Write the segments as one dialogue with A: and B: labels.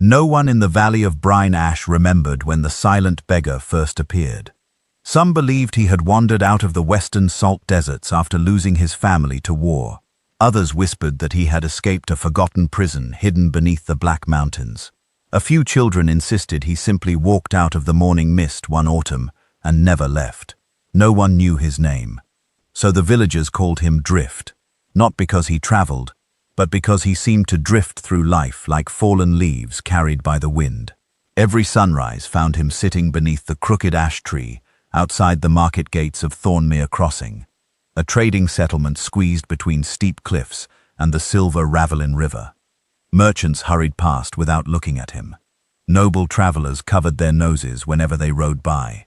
A: No one in the Valley of Brine Ash remembered when the silent beggar first appeared. Some believed he had wandered out of the western salt deserts after losing his family to war. Others whispered that he had escaped a forgotten prison hidden beneath the Black Mountains. A few children insisted he simply walked out of the morning mist one autumn and never left. No one knew his name. So the villagers called him Drift, not because he traveled, but because he seemed to drift through life like fallen leaves carried by the wind. Every sunrise found him sitting beneath the crooked ash tree outside the market gates of Thornmere Crossing, a trading settlement squeezed between steep cliffs and the silver Ravelin River. Merchants hurried past without looking at him. Noble travelers covered their noses whenever they rode by.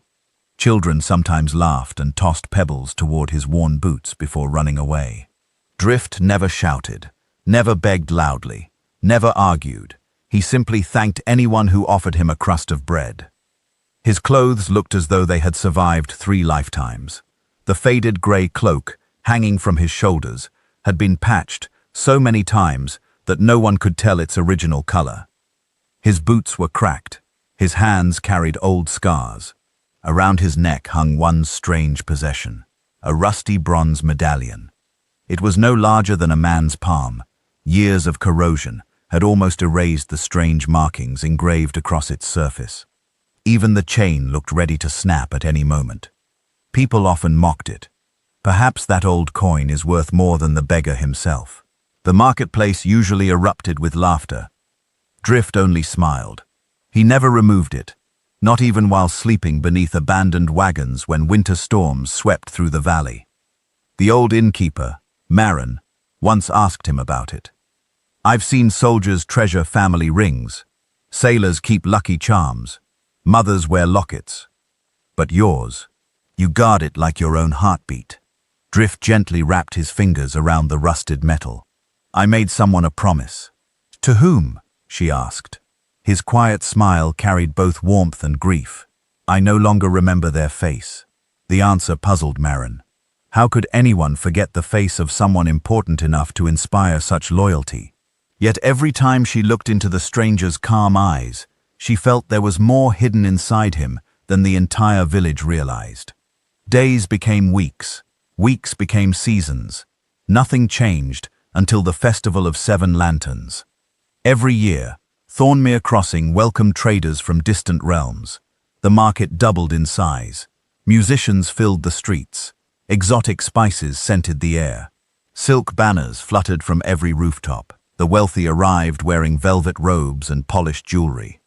A: Children sometimes laughed and tossed pebbles toward his worn boots before running away. Drift never shouted, never begged loudly, never argued. He simply thanked anyone who offered him a crust of bread. His clothes looked as though they had survived 3 lifetimes. The faded grey cloak, hanging from his shoulders, had been patched so many times that no one could tell its original color. His boots were cracked. His hands carried old scars. Around his neck hung one strange possession, a rusty bronze medallion. It was no larger than a man's palm. Years of corrosion had almost erased the strange markings engraved across its surface. Even the chain looked ready to snap at any moment. People often mocked it. Perhaps that old coin is worth more than the beggar himself. The marketplace usually erupted with laughter. Drift only smiled. He never removed it, not even while sleeping beneath abandoned wagons when winter storms swept through the valley. The old innkeeper, Marin, once asked him about it. "I've seen soldiers treasure family rings. Sailors keep lucky charms. Mothers wear lockets. But yours, you guard it like your own heartbeat." Drift gently wrapped his fingers around the rusted metal. "I made someone a promise." "To whom?" she asked. His quiet smile carried both warmth and grief. "I no longer remember their face." The answer puzzled Marin. How could anyone forget the face of someone important enough to inspire such loyalty? Yet every time she looked into the stranger's calm eyes, she felt there was more hidden inside him than the entire village realized. Days became weeks. Weeks became seasons. Nothing changed until the Festival of 7 Lanterns. Every year, Thornmere Crossing welcomed traders from distant realms. The market doubled in size. Musicians filled the streets. Exotic spices scented the air. Silk banners fluttered from every rooftop. The wealthy arrived wearing velvet robes and polished jewelry.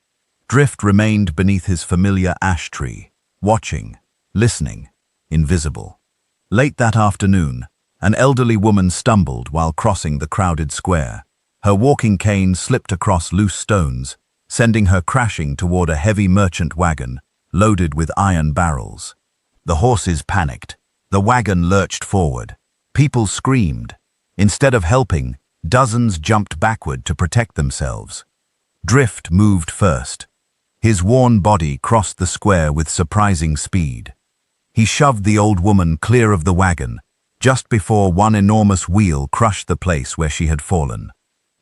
A: Drift remained beneath his familiar ash tree, watching, listening, invisible. Late that afternoon, an elderly woman stumbled while crossing the crowded square. Her walking cane slipped across loose stones, sending her crashing toward a heavy merchant wagon loaded with iron barrels. The horses panicked. The wagon lurched forward. People screamed. Instead of helping, dozens jumped backward to protect themselves. Drift moved first. His worn body crossed the square with surprising speed. He shoved the old woman clear of the wagon, just before one enormous wheel crushed the place where she had fallen.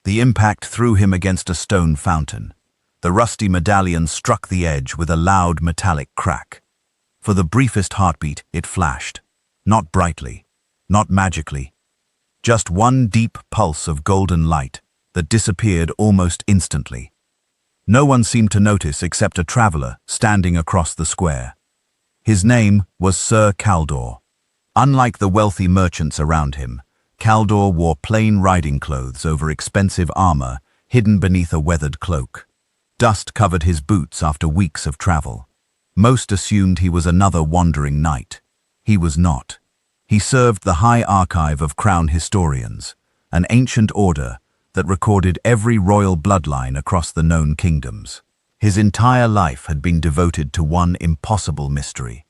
A: The impact threw him against a stone fountain. The rusty medallion struck the edge with a loud metallic crack. For the briefest heartbeat, it flashed. Not brightly, not magically. Just one deep pulse of golden light that disappeared almost instantly. No one seemed to notice except a traveler standing across the square. His name was Sir Caldor. Unlike the wealthy merchants around him, Caldor wore plain riding clothes over expensive armor hidden beneath a weathered cloak. Dust covered his boots after weeks of travel. Most assumed he was another wandering knight. He was not. He served the High Archive of Crown Historians, an ancient order that recorded every royal bloodline across the known kingdoms. His entire life had been devoted to one impossible mystery.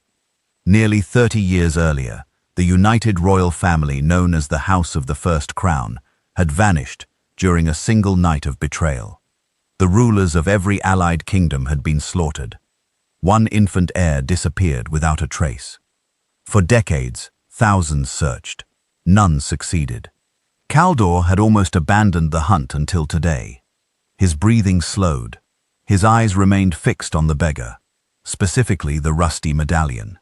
A: Nearly 30 years earlier, the united royal family known as the House of the First Crown had vanished during a single night of betrayal. The rulers of every allied kingdom had been slaughtered. One infant heir disappeared without a trace. For decades, thousands searched. None succeeded. Caldor had almost abandoned the hunt until today. His breathing slowed, His eyes remained fixed on the beggar, specifically the rusty medallion.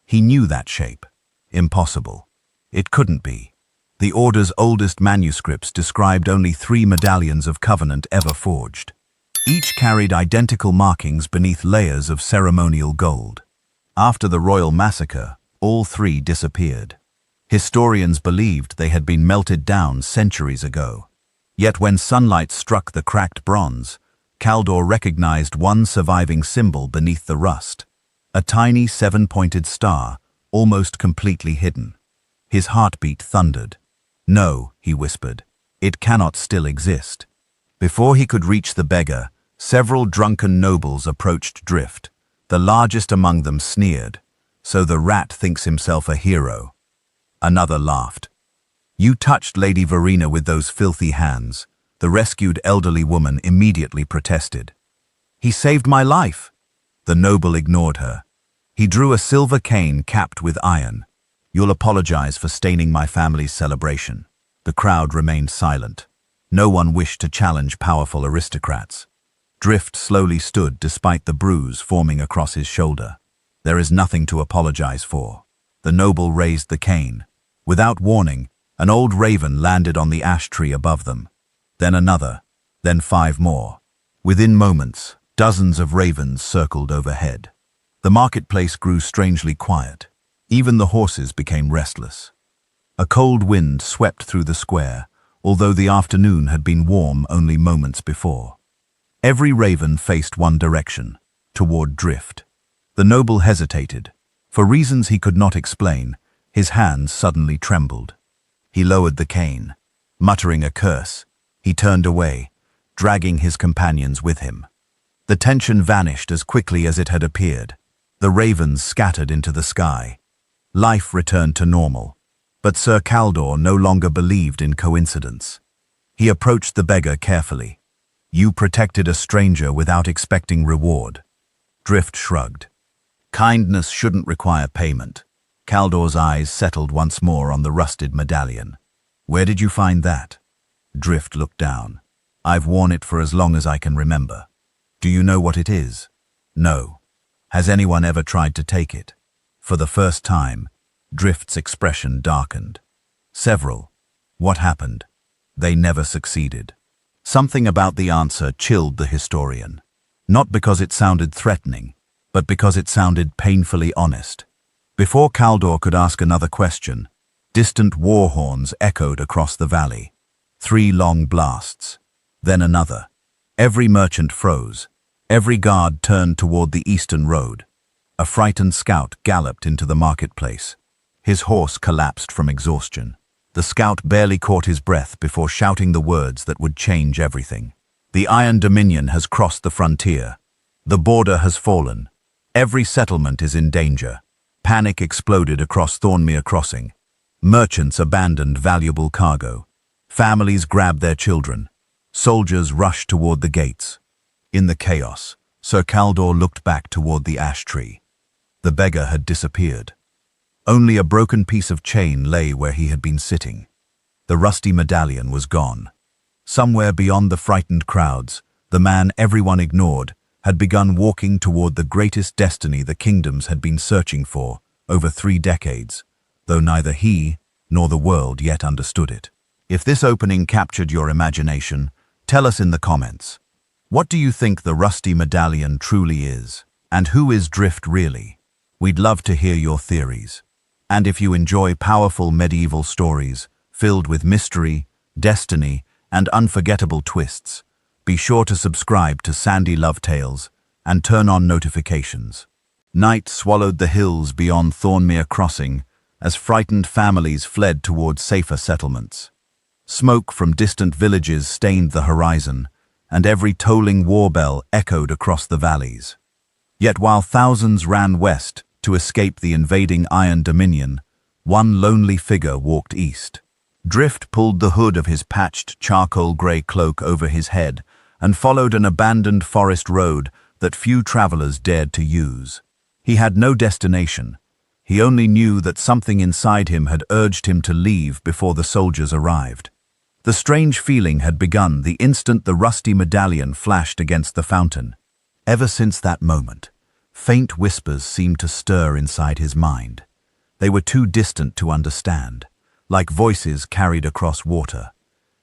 A: He knew that shape. Impossible. It couldn't be. The Order's oldest manuscripts described only 3 medallions of covenant ever forged. Each carried identical markings beneath layers of ceremonial gold. After the royal massacre, all 3 disappeared. Historians believed they had been melted down centuries ago. Yet when sunlight struck the cracked bronze, Kaldor recognized one surviving symbol beneath the rust, a tiny 7-pointed star, almost completely hidden. His heartbeat thundered. "No," he whispered, "it cannot still exist." Before he could reach the beggar, several drunken nobles approached Drift. The largest among them sneered, "So the rat thinks himself a hero." Another laughed. "You touched Lady Verena with those filthy hands." The rescued elderly woman immediately protested. "He saved my life." The noble ignored her. He drew a silver cane capped with iron. "You'll apologize for staining my family's celebration." The crowd remained silent. No one wished to challenge powerful aristocrats. Drift slowly stood despite the bruise forming across his shoulder. "There is nothing to apologize for." The noble raised the cane. Without warning, an old raven landed on the ash tree above them. Then another, then 5 more. Within moments, dozens of ravens circled overhead. The marketplace grew strangely quiet. Even the horses became restless. A cold wind swept through the square, although the afternoon had been warm only moments before. Every raven faced one direction, toward Drift. The noble hesitated. For reasons he could not explain, his hands suddenly trembled. He lowered the cane. Muttering a curse, he turned away, dragging his companions with him. The tension vanished as quickly as it had appeared. The ravens scattered into the sky. Life returned to normal, but Sir Kaldor no longer believed in coincidence. He approached the beggar carefully. "You protected a stranger without expecting reward." Drift shrugged. "Kindness shouldn't require payment." Kaldor's eyes settled once more on the rusted medallion. "Where did you find that?" Drift looked down. "I've worn it for as long as I can remember." "Do you know what it is?" "No." "Has anyone ever tried to take it?" For the first time, Drift's expression darkened. "Several." "What happened?" "They never succeeded." Something about the answer chilled the historian. Not because it sounded threatening, but because it sounded painfully honest. Before Kaldor could ask another question, distant war horns echoed across the valley. 3 long blasts. Then another. Every merchant froze. Every guard turned toward the eastern road. A frightened scout galloped into the marketplace. His horse collapsed from exhaustion. The scout barely caught his breath before shouting the words that would change everything. "The Iron Dominion has crossed the frontier. The border has fallen. Every settlement is in danger." Panic exploded across Thornmere Crossing. Merchants abandoned valuable cargo. Families grabbed their children. Soldiers rushed toward the gates. In the chaos, Sir Kaldor looked back toward the ash tree. The beggar had disappeared. Only a broken piece of chain lay where he had been sitting. The rusty medallion was gone. Somewhere beyond the frightened crowds, the man everyone ignored had begun walking toward the greatest destiny the kingdoms had been searching for over 3 decades, though neither he nor the world yet understood it. If this opening captured your imagination, tell us in the comments. What do you think the rusty medallion truly is? And who is Drift really? We'd love to hear your theories. And if you enjoy powerful medieval stories filled with mystery, destiny, and unforgettable twists, be sure to subscribe to Sandy Love Tales and turn on notifications. Night swallowed the hills beyond Thornmere Crossing as frightened families fled toward safer settlements. Smoke from distant villages stained the horizon, and every tolling war bell echoed across the valleys. Yet while thousands ran west to escape the invading Iron Dominion, one lonely figure walked east. Drift pulled the hood of his patched charcoal-grey cloak over his head and followed an abandoned forest road that few travelers dared to use. He had no destination. He only knew that something inside him had urged him to leave before the soldiers arrived. The strange feeling had begun the instant the rusty medallion flashed against the fountain. Ever since that moment, faint whispers seemed to stir inside his mind. They were too distant to understand, like voices carried across water.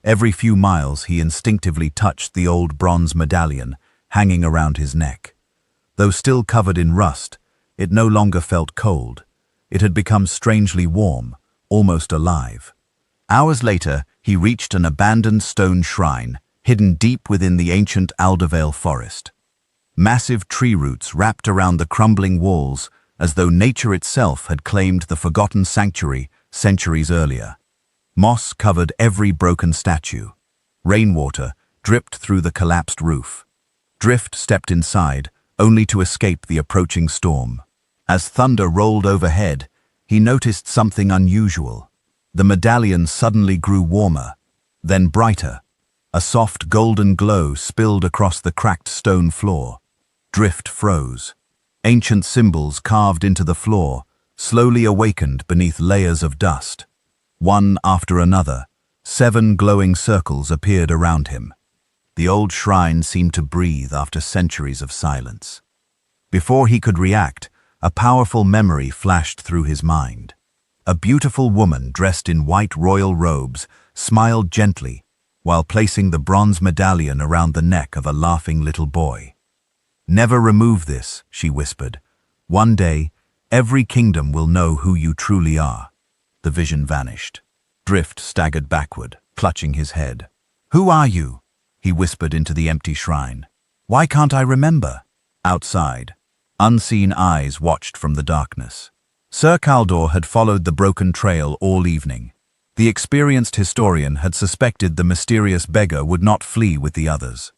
A: Every few miles he instinctively touched the old bronze medallion hanging around his neck. Though still covered in rust, it no longer felt cold. It had become strangely warm, almost alive. Hours later, he reached an abandoned stone shrine, hidden deep within the ancient Vaelor forest. Massive tree roots wrapped around the crumbling walls, as though nature itself had claimed the forgotten sanctuary centuries earlier. Moss covered every broken statue. Rainwater dripped through the collapsed roof. Drift stepped inside, only to escape the approaching storm. As thunder rolled overhead, he noticed something unusual. The medallion suddenly grew warmer, then brighter. A soft golden glow spilled across the cracked stone floor. Drift froze. Ancient symbols carved into the floor slowly awakened beneath layers of dust. One after another, 7 glowing circles appeared around him. The old shrine seemed to breathe after centuries of silence. Before he could react, a powerful memory flashed through his mind. A beautiful woman dressed in white royal robes smiled gently while placing the bronze medallion around the neck of a laughing little boy. "Never remove this," she whispered. "One day, every kingdom will know who you truly are." The vision vanished. Drift staggered backward, clutching his head. "Who are you?" he whispered into the empty shrine. "Why can't I remember?" Outside, unseen eyes watched from the darkness. Sir Kaldor had followed the broken trail all evening. The experienced historian had suspected the mysterious beggar would not flee with the others.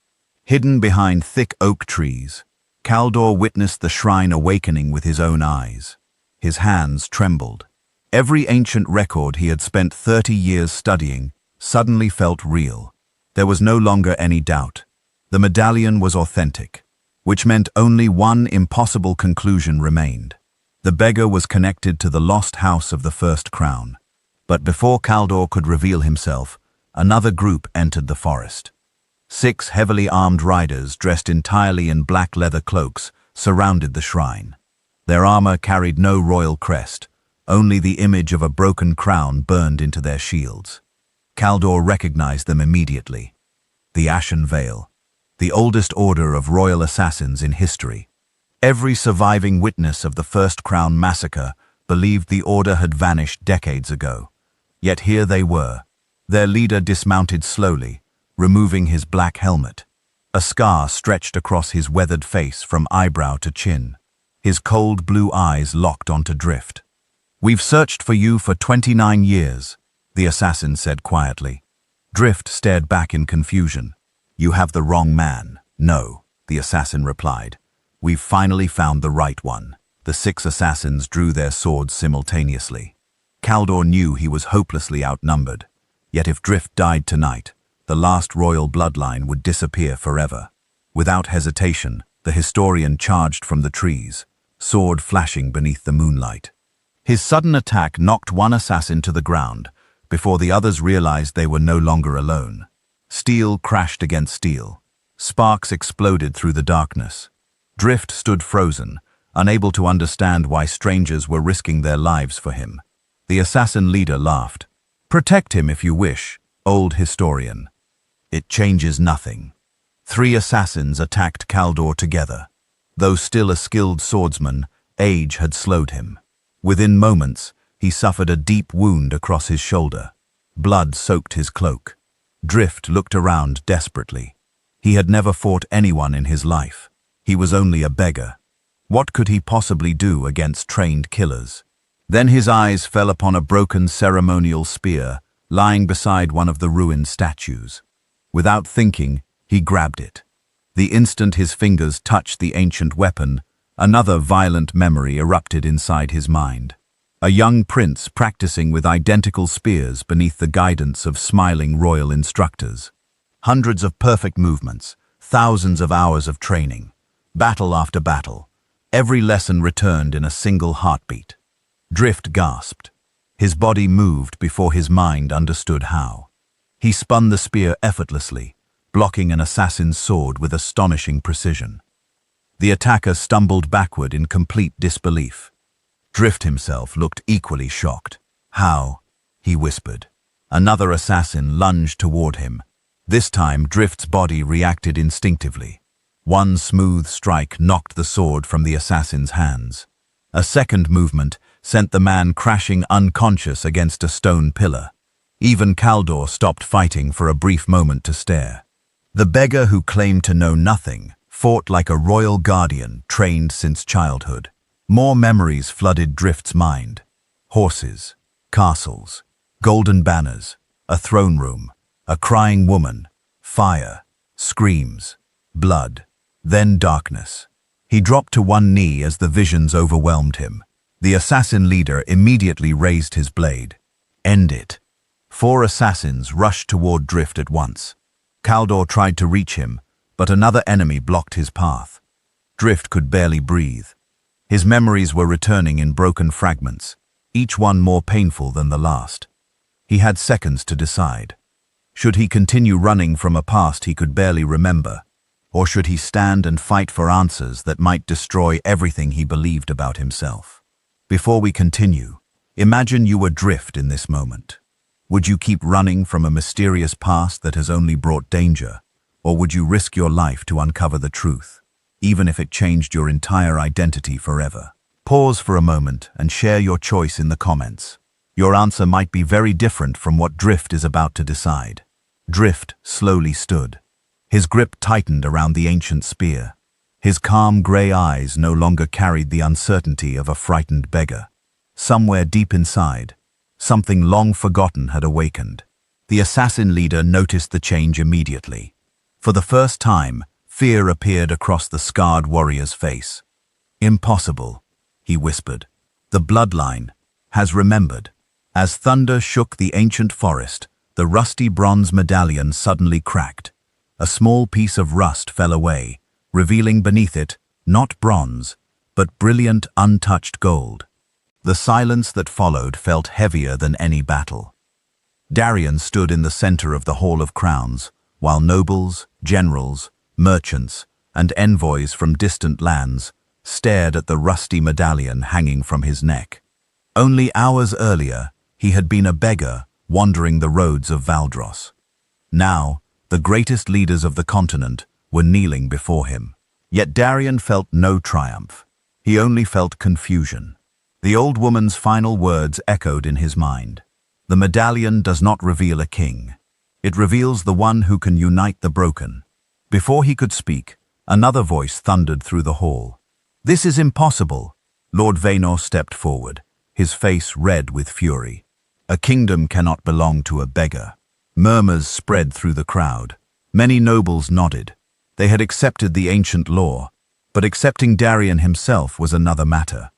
A: Hidden behind thick oak trees, Kaldor witnessed the shrine awakening with his own eyes. His hands trembled. Every ancient record he had spent 30 years studying suddenly felt real. There was no longer any doubt. The medallion was authentic, which meant only one impossible conclusion remained. The beggar was connected to the lost house of the first crown. But before Kaldor could reveal himself, another group entered the forest. 6 heavily armed riders dressed entirely in black leather cloaks surrounded the shrine. Their armor carried no royal crest, only the image of a broken crown burned into their shields. Kaldor recognized them immediately. The Ashen Veil, the oldest order of royal assassins in history. Every surviving witness of the First Crown massacre believed the order had vanished decades ago. Yet here they were. Their leader dismounted slowly, removing his black helmet. A scar stretched across his weathered face from eyebrow to chin. His cold blue eyes locked onto Drift. "We've searched for you for 29 years, the assassin said quietly. Drift stared back in confusion. "You have the wrong man." "No," the assassin replied. "We've finally found the right one." The 6 assassins drew their swords simultaneously. Kaldor knew he was hopelessly outnumbered. Yet if Drift died tonight, the last royal bloodline would disappear forever. Without hesitation, the historian charged from the trees, sword flashing beneath the moonlight. His sudden attack knocked one assassin to the ground before the others realized they were no longer alone. Steel crashed against steel. Sparks exploded through the darkness. Drift stood frozen, unable to understand why strangers were risking their lives for him. The assassin leader laughed. "Protect him if you wish, old historian. It changes nothing." 3 assassins attacked Kaldor together. Though still a skilled swordsman, age had slowed him. Within moments, he suffered a deep wound across his shoulder. Blood soaked his cloak. Drift looked around desperately. He had never fought anyone in his life. He was only a beggar. What could he possibly do against trained killers? Then his eyes fell upon a broken ceremonial spear lying beside one of the ruined statues. Without thinking, he grabbed it. The instant his fingers touched the ancient weapon, another violent memory erupted inside his mind. A young prince practicing with identical spears beneath the guidance of smiling royal instructors. Hundreds of perfect movements, thousands of hours of training. Battle after battle. Every lesson returned in a single heartbeat. Drift gasped. His body moved before his mind understood how. He spun the spear effortlessly, blocking an assassin's sword with astonishing precision. The attacker stumbled backward in complete disbelief. Drift himself looked equally shocked. "How?" he whispered. Another assassin lunged toward him. This time, Drift's body reacted instinctively. One smooth strike knocked the sword from the assassin's hands. A second movement sent the man crashing unconscious against a stone pillar. Even Kaldor stopped fighting for a brief moment to stare. The beggar, who claimed to know nothing, fought like a royal guardian trained since childhood. More memories flooded Drift's mind. Horses, castles, golden banners, a throne room, a crying woman, fire, screams, blood, then darkness. He dropped to one knee as the visions overwhelmed him. The assassin leader immediately raised his blade. "End it." 4 assassins rushed toward Drift at once. Kaldor tried to reach him, but another enemy blocked his path. Drift could barely breathe. His memories were returning in broken fragments, each one more painful than the last. He had seconds to decide. Should he continue running from a past he could barely remember, or should he stand and fight for answers that might destroy everything he believed about himself? Before we continue, imagine you were Drift in this moment. Would you keep running from a mysterious past that has only brought danger, or would you risk your life to uncover the truth, even if it changed your entire identity forever? Pause for a moment and share your choice in the comments. Your answer might be very different from what Drift is about to decide. Drift slowly stood. His grip tightened around the ancient spear. His calm grey eyes no longer carried the uncertainty of a frightened beggar. Somewhere deep inside, something long forgotten had awakened. The assassin leader noticed the change immediately. For the first time, fear appeared across the scarred warrior's face. "Impossible," he whispered. "The bloodline has remembered." As thunder shook the ancient forest, the rusty bronze medallion suddenly cracked. A small piece of rust fell away, revealing beneath it not bronze, but brilliant, untouched gold. The silence that followed felt heavier than any battle. Darian stood in the center of the Hall of Crowns, while nobles, generals, merchants, and envoys from distant lands stared at the rusty medallion hanging from his neck. Only hours earlier, he had been a beggar wandering the roads of Valdros. Now, the greatest leaders of the continent were kneeling before him. Yet Darian felt no triumph. He only felt confusion. The old woman's final words echoed in his mind. The medallion does not reveal a king. It reveals the one who can unite the broken. Before he could speak, another voice thundered through the hall. "This is impossible." Lord Vaelor stepped forward, his face red with fury. "A kingdom cannot belong to a beggar." Murmurs spread through the crowd. Many nobles nodded. They had accepted the ancient law, but accepting Darian himself was another matter.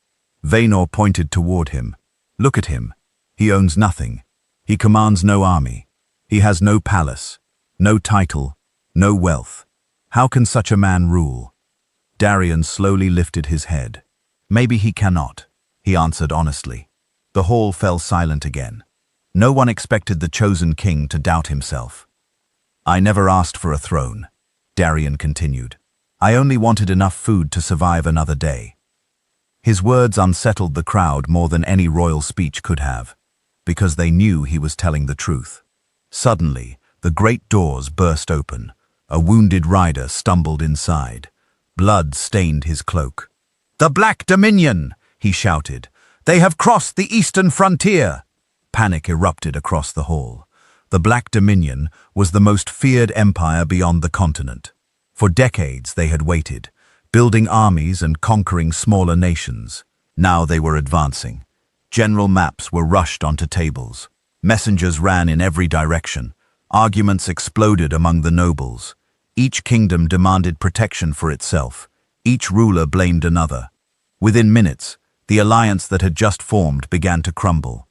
A: Vaelor pointed toward him. "Look at him. He owns nothing. He commands no army. He has no palace, no title, no wealth. How can such a man rule?" Darian slowly lifted his head. "Maybe he cannot," he answered honestly. The hall fell silent again. No one expected the chosen king to doubt himself. "I never asked for a throne," Darian continued. "I only wanted enough food to survive another day." His words unsettled the crowd more than any royal speech could have, because they knew he was telling the truth. Suddenly, the great doors burst open. A wounded rider stumbled inside. Blood stained his cloak. "The Black Dominion!" he shouted. "They have crossed the eastern frontier!" Panic erupted across the hall. The Black Dominion was the most feared empire beyond the continent. For decades they had waited, building armies and conquering smaller nations. Now they were advancing. General maps were rushed onto tables. Messengers ran in every direction. Arguments exploded among the nobles. Each kingdom demanded protection for itself. Each ruler blamed another. Within minutes, the alliance that had just formed began to crumble.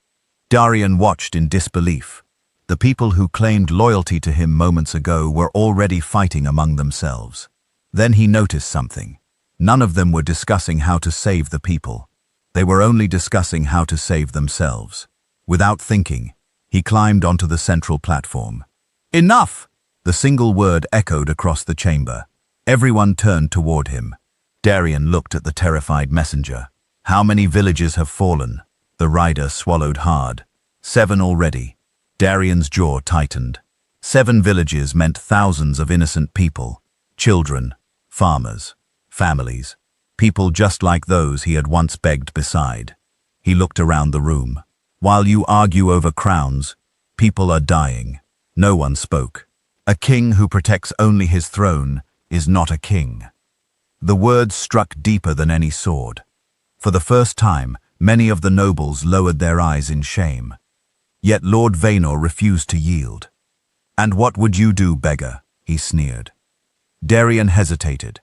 A: Darian watched in disbelief. The people who claimed loyalty to him moments ago were already fighting among themselves. Then he noticed something. None of them were discussing how to save the people. They were only discussing how to save themselves. Without thinking, he climbed onto the central platform. "Enough!" The single word echoed across the chamber. Everyone turned toward him. Darian looked at the terrified messenger. How many villages have fallen? The rider swallowed hard. 7 already. Darian's jaw tightened. 7 villages meant thousands of innocent people. Children, farmers, families. People just like those he had once begged beside. He looked around the room. While you argue over crowns, people are dying. No one spoke. A king who protects only his throne is not a king. The words struck deeper than any sword. For the first time, many of the nobles lowered their eyes in shame. Yet Lord Vaelor refused to yield. "And what would you do, beggar?" he sneered. Darian hesitated.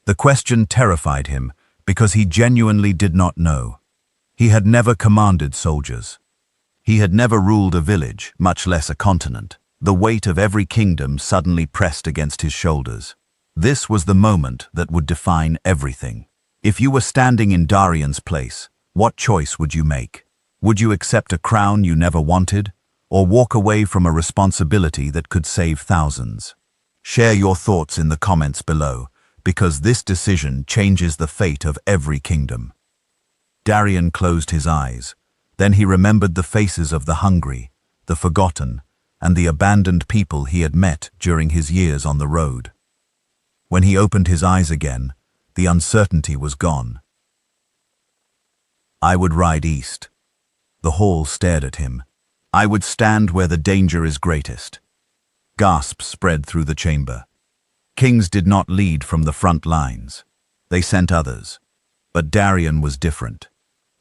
A: The question terrified him because he genuinely did not know. He had never commanded soldiers. He had never ruled a village, much less a continent. The weight of every kingdom suddenly pressed against his shoulders. This was the moment that would define everything. If you were standing in Darian's place, what choice would you make? Would you accept a crown you never wanted, or walk away from a responsibility that could save thousands? Share your thoughts in the comments below, because this decision changes the fate of every kingdom. Darian closed his eyes. Then he remembered the faces of the hungry, the forgotten, and the abandoned people he had met during his years on the road. When he opened his eyes again, the uncertainty was gone. "I would ride east." The hall stared at him. "I would stand where the danger is greatest." Gasps spread through the chamber. Kings did not lead from the front lines. They sent others. But Darian was different.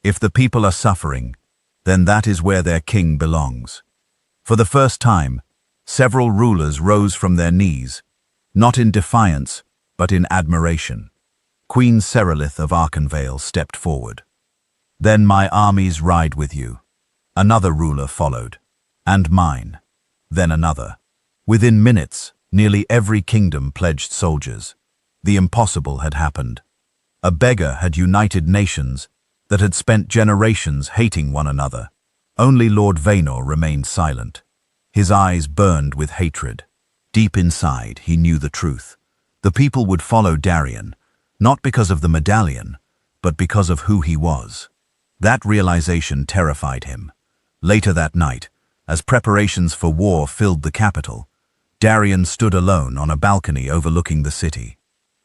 A: If the people are suffering, then that is where their king belongs. For the first time, several rulers rose from their knees, not in defiance, but in admiration. Queen Serelith of Arkenvale stepped forward. "Then my armies ride with you." Another ruler followed. "And mine." Then another. Within minutes, nearly every kingdom pledged soldiers. The impossible had happened. A beggar had united nations that had spent generations hating one another. Only Lord Vaelor remained silent. His eyes burned with hatred. Deep inside, he knew the truth. The people would follow Darian, not because of the medallion, but because of who he was. That realization terrified him. Later that night, as preparations for war filled the capital, Darian stood alone on a balcony overlooking the city.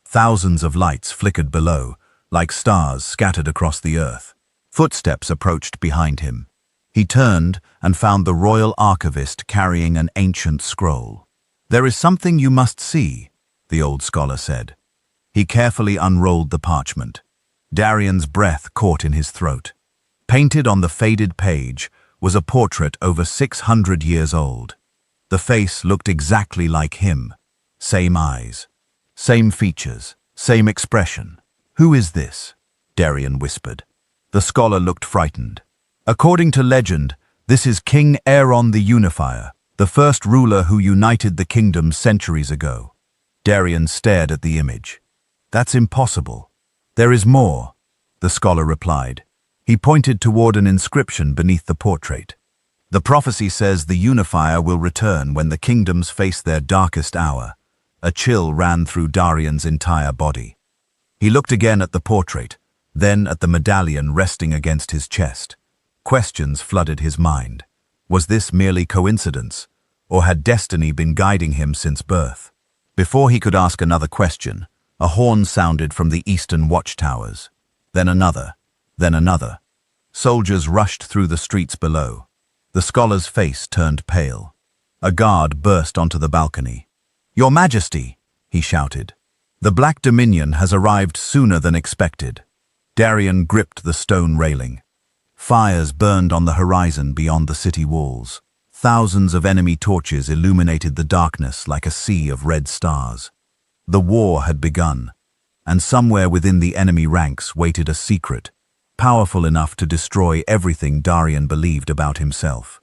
A: Thousands of lights flickered below, like stars scattered across the earth. Footsteps approached behind him. He turned and found the royal archivist carrying an ancient scroll. "There is something you must see," the old scholar said. He carefully unrolled the parchment. Darian's breath caught in his throat. Painted on the faded page was a portrait over 600 years old. The face looked exactly like him. Same eyes, same features, same expression. "Who is this?" Darian whispered. The scholar looked frightened. "According to legend, this is King Aerion the Unifier, the first ruler who united the kingdom centuries ago." Darian stared at the image. "That's impossible." "There is more," the scholar replied. He pointed toward an inscription beneath the portrait. "The prophecy says the Unifier will return when the kingdoms face their darkest hour." A chill ran through Darian's entire body. He looked again at the portrait, then at the medallion resting against his chest. Questions flooded his mind. Was this merely coincidence, or had destiny been guiding him since birth? Before he could ask another question, a horn sounded from the eastern watchtowers. Then another, then another. Soldiers rushed through the streets below. The scholar's face turned pale. A guard burst onto the balcony. "Your Majesty," he shouted. "The Black Dominion has arrived sooner than expected." Darian gripped the stone railing. Fires burned on the horizon beyond the city walls. Thousands of enemy torches illuminated the darkness like a sea of red stars. The war had begun, and somewhere within the enemy ranks waited a secret, powerful enough to destroy everything Darian believed about himself.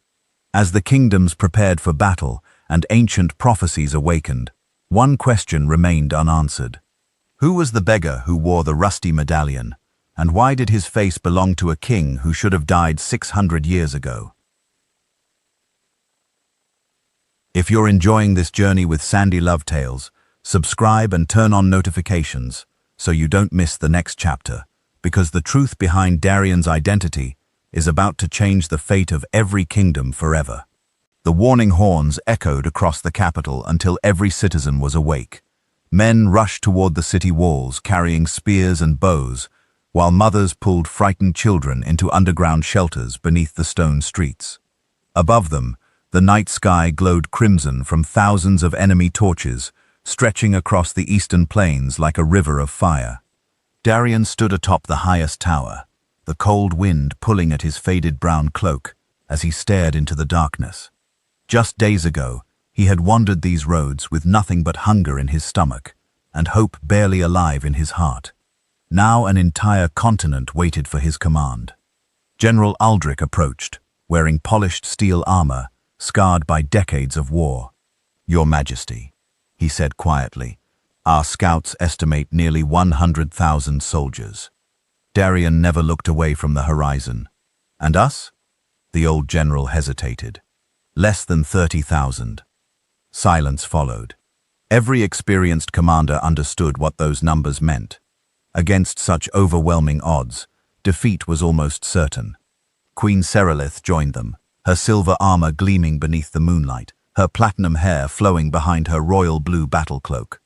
A: As the kingdoms prepared for battle and ancient prophecies awakened, one question remained unanswered. Who was the beggar who wore the rusty medallion, and why did his face belong to a king who should have died 600 years ago? If you're enjoying this journey with Sandy Love Tales, subscribe and turn on notifications so you don't miss the next chapter, because the truth behind Darian's identity is about to change the fate of every kingdom forever. The warning horns echoed across the capital until every citizen was awake. Men rushed toward the city walls carrying spears and bows, while mothers pulled frightened children into underground shelters beneath the stone streets. Above them, the night sky glowed crimson from thousands of enemy torches, stretching across the eastern plains like a river of fire. Darian stood atop the highest tower, the cold wind pulling at his faded brown cloak as he stared into the darkness. Just days ago, he had wandered these roads with nothing but hunger in his stomach and hope barely alive in his heart. Now an entire continent waited for his command. General Aldrich approached, wearing polished steel armor, scarred by decades of war. "Your Majesty," he said quietly, "our scouts estimate nearly 100,000 soldiers." Darian never looked away from the horizon. "And us?" The old general hesitated. "Less than 30,000. Silence followed. Every experienced commander understood what those numbers meant. Against such overwhelming odds, defeat was almost certain. Queen Serelith joined them, her silver armor gleaming beneath the moonlight, her platinum hair flowing behind her royal blue battle cloak.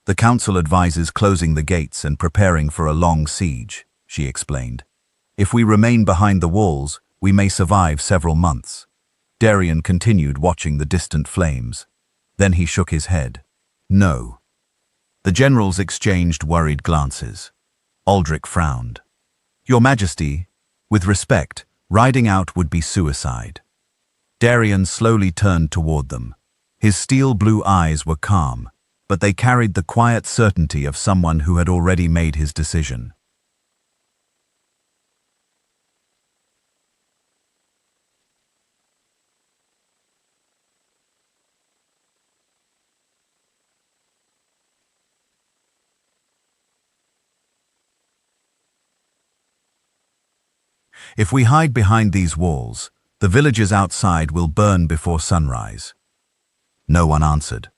A: "The council advises closing the gates and preparing for a long siege," she explained. "If we remain behind the walls, we may survive several months." Darian continued watching the distant flames. Then he shook his head. "No." The generals exchanged worried glances. Aldrich frowned. "Your Majesty, with respect, riding out would be suicide." Darian slowly turned toward them. His steel-blue eyes were calm, but they carried the quiet certainty of someone who had already made his decision. "If we hide behind these walls, the villages outside will burn before sunrise." No one answered.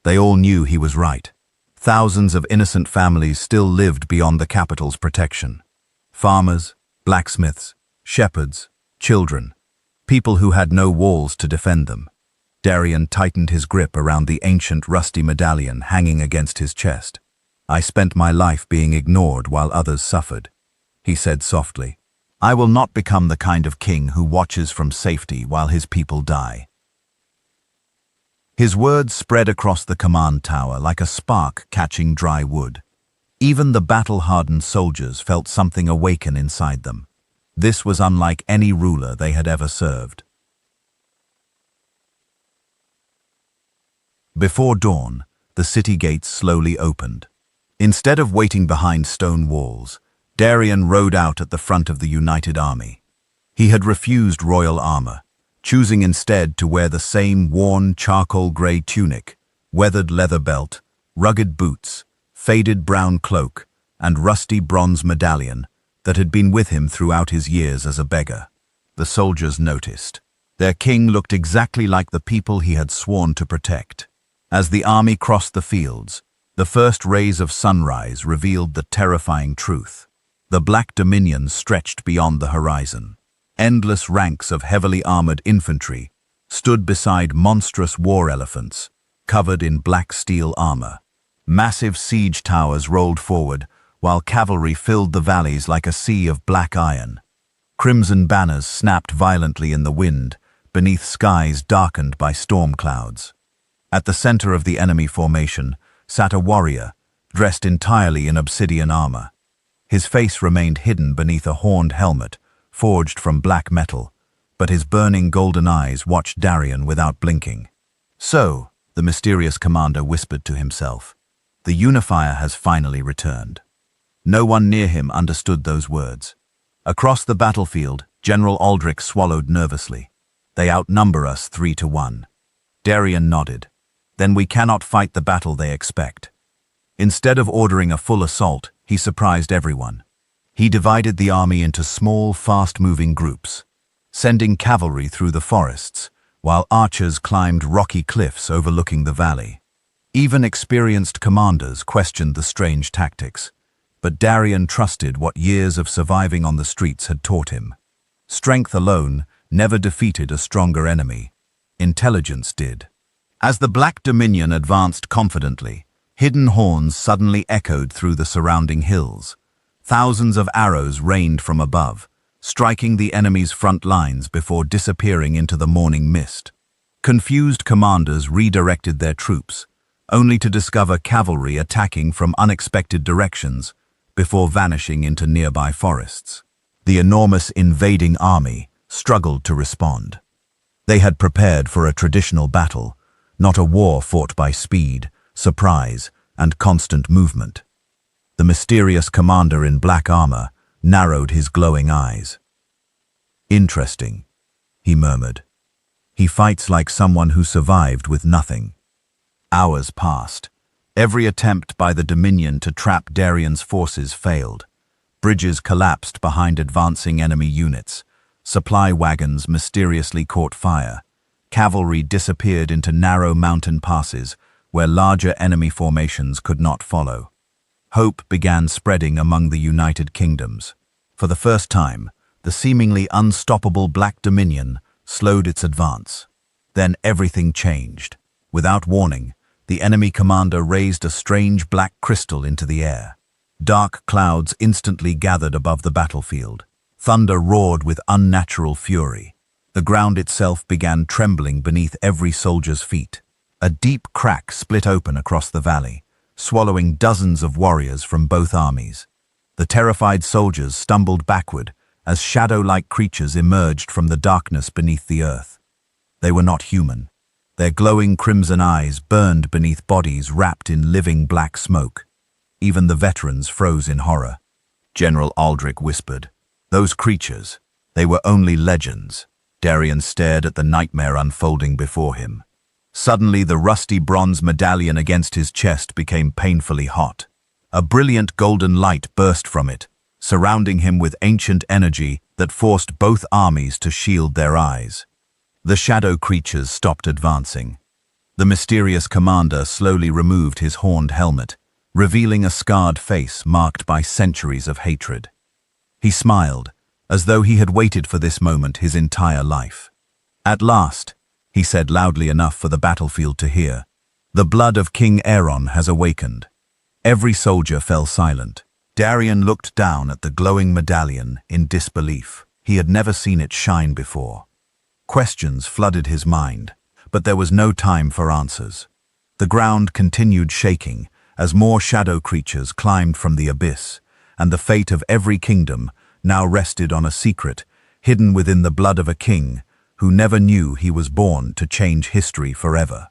A: They all knew he was right. Thousands of innocent families still lived beyond the capital's protection. Farmers, blacksmiths, shepherds, children, people who had no walls to defend them. Darian tightened his grip around the ancient rusty medallion hanging against his chest. "I spent my life being ignored while others suffered," he said softly. "I will not become the kind of king who watches from safety while his people die." His words spread across the command tower like a spark catching dry wood. Even the battle-hardened soldiers felt something awaken inside them. This was unlike any ruler they had ever served. Before dawn, the city gates slowly opened. Instead of waiting behind stone walls, Darian rode out at the front of the united army. He had refused royal armor, choosing instead to wear the same worn charcoal-gray tunic, weathered leather belt, rugged boots, faded brown cloak, and rusty bronze medallion that had been with him throughout his years as a beggar. The soldiers noticed. Their king looked exactly like the people he had sworn to protect. As the army crossed the fields, the first rays of sunrise revealed the terrifying truth. The Black Dominion stretched beyond the horizon. Endless ranks of heavily armored infantry stood beside monstrous war elephants, covered in black steel armor. Massive siege towers rolled forward, while cavalry filled the valleys like a sea of black iron. Crimson banners snapped violently in the wind, beneath skies darkened by storm clouds. At the center of the enemy formation sat a warrior, dressed entirely in obsidian armor. His face remained hidden beneath a horned helmet, forged from black metal, but his burning golden eyes watched Darian without blinking. "So," the mysterious commander whispered to himself, "the unifier has finally returned." No one near him understood those words. Across the battlefield, General Aldrich swallowed nervously. "They outnumber us 3-1. Darian nodded. "Then we cannot fight the battle they expect." Instead of ordering a full assault, he surprised everyone. He divided the army into small, fast-moving groups, sending cavalry through the forests, while archers climbed rocky cliffs overlooking the valley. Even experienced commanders questioned the strange tactics. but Darian trusted what years of surviving on the streets had taught him. Strength alone never defeated a stronger enemy. Intelligence did. As the Black Dominion advanced confidently, hidden horns suddenly echoed through the surrounding hills. Thousands of arrows rained from above, striking the enemy's front lines before disappearing into the morning mist. Confused commanders redirected their troops, only to discover cavalry attacking from unexpected directions before vanishing into nearby forests. The enormous invading army struggled to respond. They had prepared for a traditional battle, not a war fought by speed, surprise, and constant movement. The mysterious commander in black armor narrowed his glowing eyes. "Interesting," he murmured. "He fights like someone who survived with nothing." Hours passed. Every attempt by the Dominion to trap Darian's forces failed. Bridges collapsed behind advancing enemy units. Supply wagons mysteriously caught fire. Cavalry disappeared into narrow mountain passes where larger enemy formations could not follow. Hope began spreading among the United Kingdoms. For the first time, the seemingly unstoppable Black Dominion slowed its advance. Then everything changed. Without warning, the enemy commander raised a strange black crystal into the air. Dark clouds instantly gathered above the battlefield. Thunder roared with unnatural fury. The ground itself began trembling beneath every soldier's feet. A deep crack split open across the valley, swallowing dozens of warriors from both armies. The terrified soldiers stumbled backward as shadow-like creatures emerged from the darkness beneath the earth. They were not human. Their glowing crimson eyes burned beneath bodies wrapped in living black smoke. Even the veterans froze in horror. General Aldrich whispered, "Those creatures, they were only legends." Darian stared at the nightmare unfolding before him. Suddenly, the rusty bronze medallion against his chest became painfully hot. A brilliant golden light burst from it, surrounding him with ancient energy that forced both armies to shield their eyes. The shadow creatures stopped advancing. The mysterious commander slowly removed his horned helmet, revealing a scarred face marked by centuries of hatred. He smiled, as though he had waited for this moment his entire life. "At last," he said loudly enough for the battlefield to hear, "the blood of King Aerion has awakened." Every soldier fell silent. Darian looked down at the glowing medallion in disbelief. He had never seen it shine before. Questions flooded his mind, but there was no time for answers. The ground continued shaking as more shadow creatures climbed from the abyss, and the fate of every kingdom now rested on a secret hidden within the blood of a king who never knew he was born to change history forever.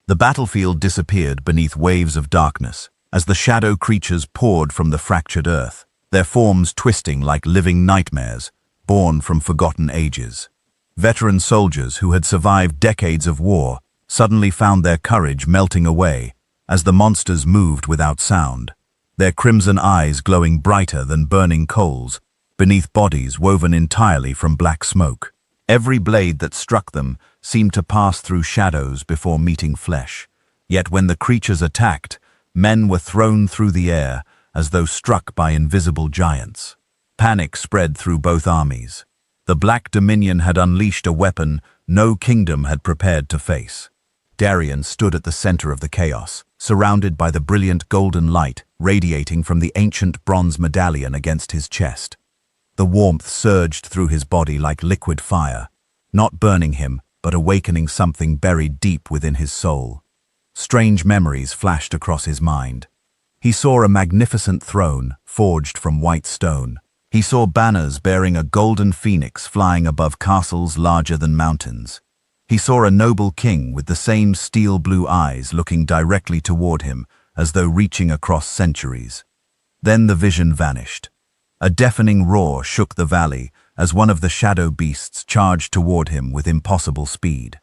A: The battlefield disappeared beneath waves of darkness as the shadow creatures poured from the fractured earth, their forms twisting like living nightmares born from forgotten ages. Veteran soldiers who had survived decades of war suddenly found their courage melting away as the monsters moved without sound, their crimson eyes glowing brighter than burning coals, beneath bodies woven entirely from black smoke. Every blade that struck them seemed to pass through shadows before meeting flesh. Yet when the creatures attacked, men were thrown through the air as though struck by invisible giants. Panic spread through both armies. The Black Dominion had unleashed a weapon no kingdom had prepared to face. Darian stood at the center of the chaos, surrounded by the brilliant golden light radiating from the ancient bronze medallion against his chest. The warmth surged through his body like liquid fire, not burning him, but awakening something buried deep within his soul. Strange memories flashed across his mind. He saw a magnificent throne forged from white stone. He saw banners bearing a golden phoenix flying above castles larger than mountains. He saw a noble king with the same steel-blue eyes looking directly toward him, as though reaching across centuries. Then the vision vanished. A deafening roar shook the valley as one of the shadow beasts charged toward him with impossible speed.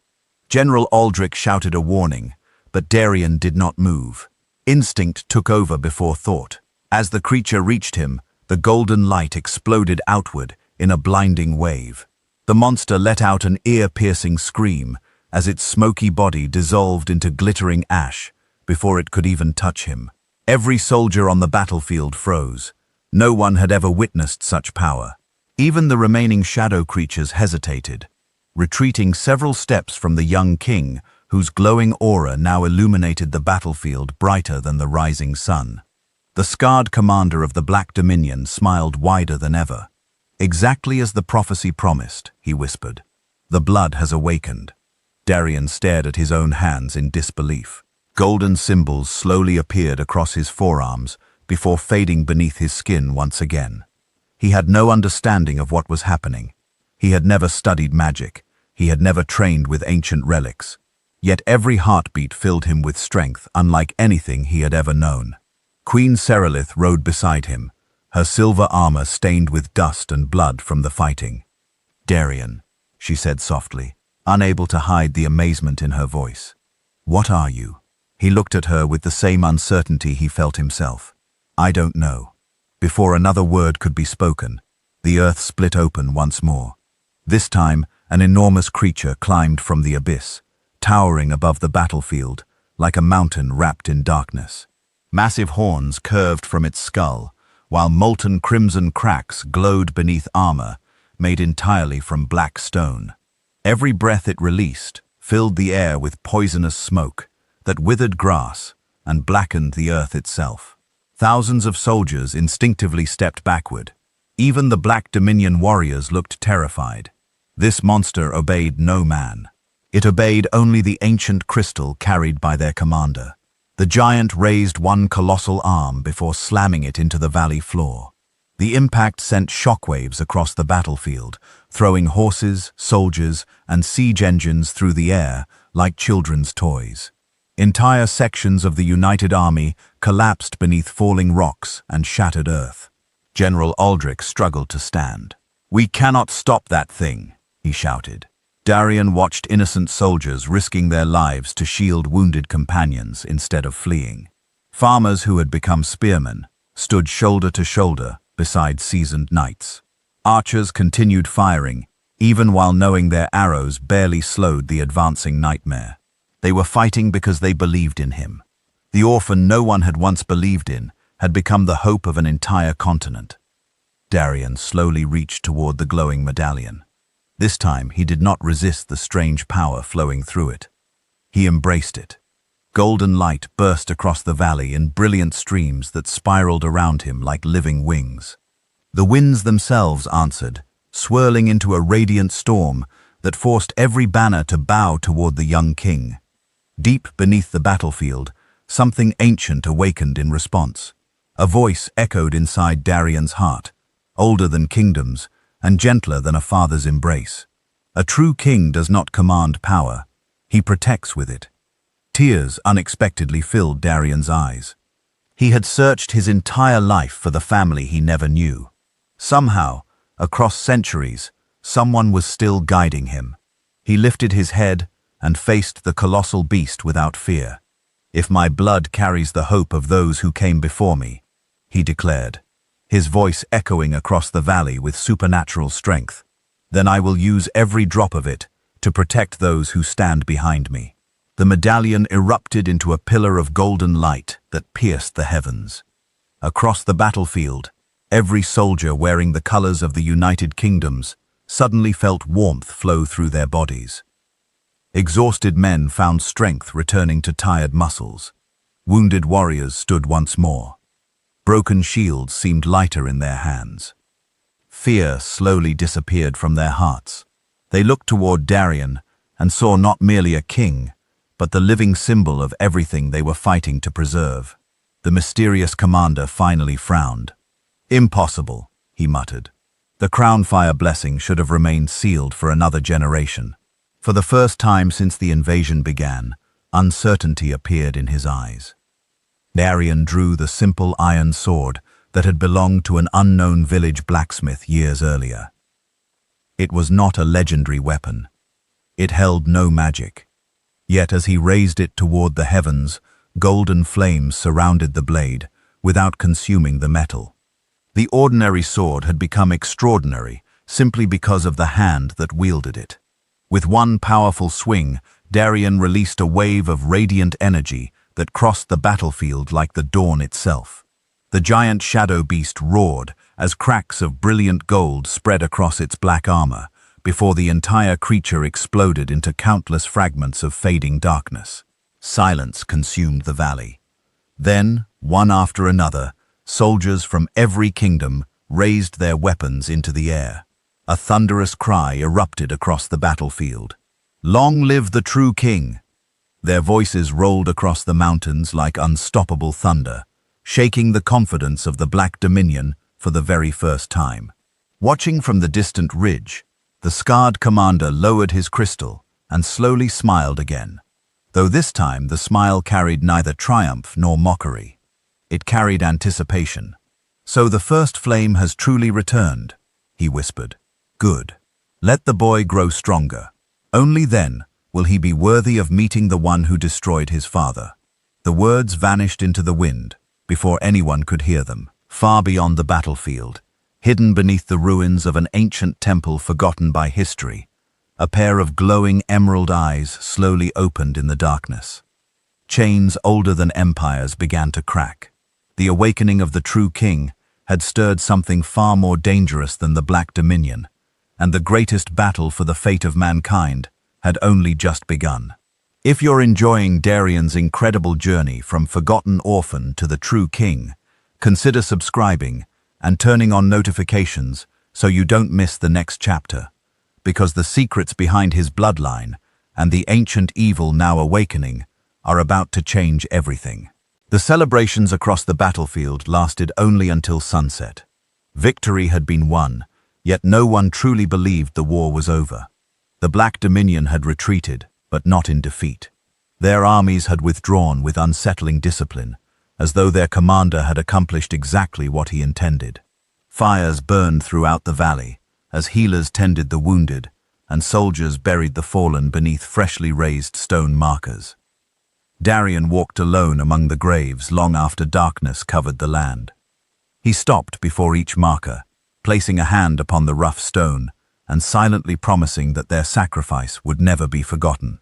A: General Aldrich shouted a warning, but Darian did not move. Instinct took over before thought. As the creature reached him, the golden light exploded outward in a blinding wave. The monster let out an ear-piercing scream as its smoky body dissolved into glittering ash before it could even touch him. Every soldier on the battlefield froze. No one had ever witnessed such power. Even the remaining shadow creatures hesitated, retreating several steps from the young king, whose glowing aura now illuminated the battlefield brighter than the rising sun. The scarred commander of the Black Dominion smiled wider than ever. "Exactly as the prophecy promised," he whispered. "The blood has awakened." Darian stared at his own hands in disbelief. Golden symbols slowly appeared across his forearms before fading beneath his skin once again. He had no understanding of what was happening. He had never studied magic. He had never trained with ancient relics. Yet every heartbeat filled him with strength unlike anything he had ever known. Queen Serelith rode beside him, her silver armor stained with dust and blood from the fighting. "Darian," she said softly, unable to hide the amazement in her voice. "What are you?" He looked at her with the same uncertainty he felt himself. "I don't know." Before another word could be spoken, the earth split open once more. This time, an enormous creature climbed from the abyss, towering above the battlefield, like a mountain wrapped in darkness. Massive horns curved from its skull, while molten crimson cracks glowed beneath armor made entirely from black stone. Every breath it released filled the air with poisonous smoke that withered grass and blackened the earth itself. Thousands of soldiers instinctively stepped backward. Even the Black Dominion warriors looked terrified. This monster obeyed no man. It obeyed only the ancient crystal carried by their commander. The giant raised one colossal arm before slamming it into the valley floor. The impact sent shockwaves across the battlefield, throwing horses, soldiers, and siege engines through the air like children's toys. Entire sections of the united army collapsed beneath falling rocks and shattered earth. General Aldrich struggled to stand. "We cannot stop that thing," he shouted. Darian watched innocent soldiers risking their lives to shield wounded companions instead of fleeing. Farmers who had become spearmen stood shoulder to shoulder beside seasoned knights. Archers continued firing, even while knowing their arrows barely slowed the advancing nightmare. They were fighting because they believed in him. The orphan no one had once believed in had become the hope of an entire continent. Darian slowly reached toward the glowing medallion. This time he did not resist the strange power flowing through it. He embraced it. Golden light burst across the valley in brilliant streams that spiraled around him like living wings. The winds themselves answered, swirling into a radiant storm that forced every banner to bow toward the young king. Deep beneath the battlefield, something ancient awakened in response. A voice echoed inside Darian's heart, older than kingdoms and gentler than a father's embrace. A true king does not command power, he protects with it. Tears unexpectedly filled Darian's eyes. He had searched his entire life for the family he never knew. Somehow, across centuries, someone was still guiding him. He lifted his head and faced the colossal beast without fear. "If my blood carries the hope of those who came before me," he declared, his voice echoing across the valley with supernatural strength, "then I will use every drop of it to protect those who stand behind me." The medallion erupted into a pillar of golden light that pierced the heavens. Across the battlefield, every soldier wearing the colors of the United Kingdoms suddenly felt warmth flow through their bodies. Exhausted men found strength returning to tired muscles. Wounded warriors stood once more. Broken shields seemed lighter in their hands. Fear slowly disappeared from their hearts. They looked toward Darian and saw not merely a king, but the living symbol of everything they were fighting to preserve. The mysterious commander finally frowned. "Impossible," he muttered. The Crownfire blessing should have remained sealed for another generation. For the first time since the invasion began, uncertainty appeared in his eyes. Darian drew the simple iron sword that had belonged to an unknown village blacksmith years earlier. It was not a legendary weapon. It held no magic. Yet as he raised it toward the heavens, golden flames surrounded the blade, without consuming the metal. The ordinary sword had become extraordinary simply because of the hand that wielded it. With one powerful swing, Darian released a wave of radiant energy that crossed the battlefield like the dawn itself. The giant shadow beast roared as cracks of brilliant gold spread across its black armor, before the entire creature exploded into countless fragments of fading darkness. Silence consumed the valley. Then, one after another, soldiers from every kingdom raised their weapons into the air. A thunderous cry erupted across the battlefield. "Long live the true king!" Their voices rolled across the mountains like unstoppable thunder, shaking the confidence of the Black Dominion for the very first time. Watching from the distant ridge, the scarred commander lowered his crystal and slowly smiled again, though this time the smile carried neither triumph nor mockery. It carried anticipation. "So the first flame has truly returned," he whispered. "Good. Let the boy grow stronger. Only then will he be worthy of meeting the one who destroyed his father." The words vanished into the wind before anyone could hear them. Far beyond the battlefield, hidden beneath the ruins of an ancient temple forgotten by history, a pair of glowing emerald eyes slowly opened in the darkness. Chains older than empires began to crack. The awakening of the true king had stirred something far more dangerous than the Black Dominion, and the greatest battle for the fate of mankind had only just begun. If you're enjoying Darian's incredible journey from forgotten orphan to the true king, consider subscribing and turning on notifications so you don't miss the next chapter, because the secrets behind his bloodline and the ancient evil now awakening are about to change everything. The celebrations across the battlefield lasted only until sunset. Victory had been won, yet no one truly believed the war was over. The Black Dominion had retreated, but not in defeat. Their armies had withdrawn with unsettling discipline, as though their commander had accomplished exactly what he intended. Fires burned throughout the valley, as healers tended the wounded, and soldiers buried the fallen beneath freshly raised stone markers. Darian walked alone among the graves long after darkness covered the land. He stopped before each marker, placing a hand upon the rough stone, and silently promising that their sacrifice would never be forgotten.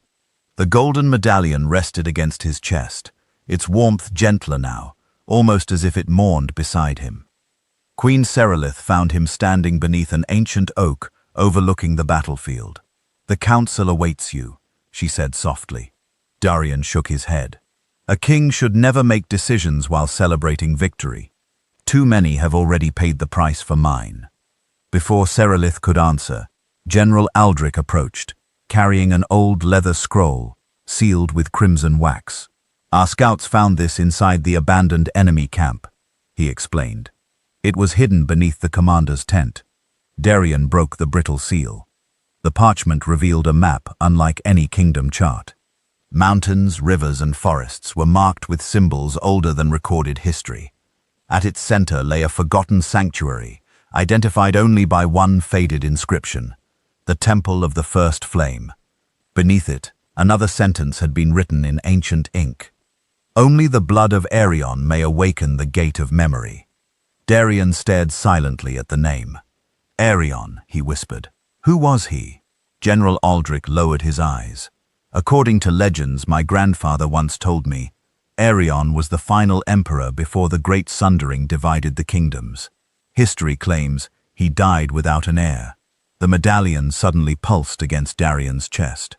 A: The golden medallion rested against his chest, its warmth gentler now, almost as if it mourned beside him. Queen Serelith found him standing beneath an ancient oak overlooking the battlefield. "The council awaits you," she said softly. Darian shook his head. "A king should never make decisions while celebrating victory. Too many have already paid the price for mine." Before Serelith could answer, General Aldrich approached, carrying an old leather scroll, sealed with crimson wax. "Our scouts found this inside the abandoned enemy camp," he explained. It was hidden beneath the commander's tent. Darian broke the brittle seal. The parchment revealed a map unlike any kingdom chart. Mountains, rivers, and forests were marked with symbols older than recorded history. At its center lay a forgotten sanctuary, identified only by one faded inscription: the Temple of the First Flame. Beneath it, another sentence had been written in ancient ink: "Only the blood of Aerion may awaken the gate of memory." Darian stared silently at the name. "Aerion," he whispered. "Who was he?" General Aldrich lowered his eyes. "According to legends my grandfather once told me, Aerion was the final emperor before the great sundering divided the kingdoms. History claims he died without an heir." The medallion suddenly pulsed against Darian's chest.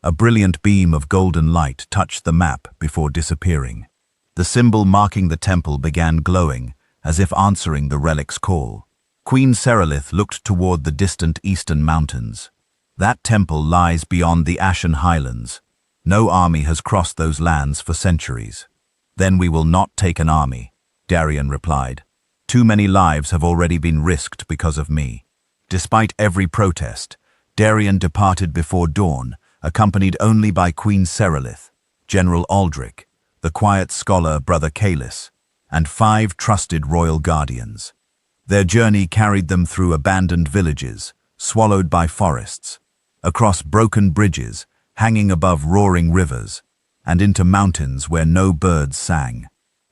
A: A brilliant beam of golden light touched the map before disappearing. The symbol marking the temple began glowing, as if answering the relic's call. Queen Serelith looked toward the distant eastern mountains. "That temple lies beyond the Ashen Highlands. No army has crossed those lands for centuries." "Then we will not take an army," Darian replied. "Too many lives have already been risked because of me." Despite every protest, Darian departed before dawn, accompanied only by Queen Serelith, General Aldrich, the quiet scholar Brother Kalis, and 5 trusted royal guardians. Their journey carried them through abandoned villages, swallowed by forests, across broken bridges, hanging above roaring rivers, and into mountains where no birds sang.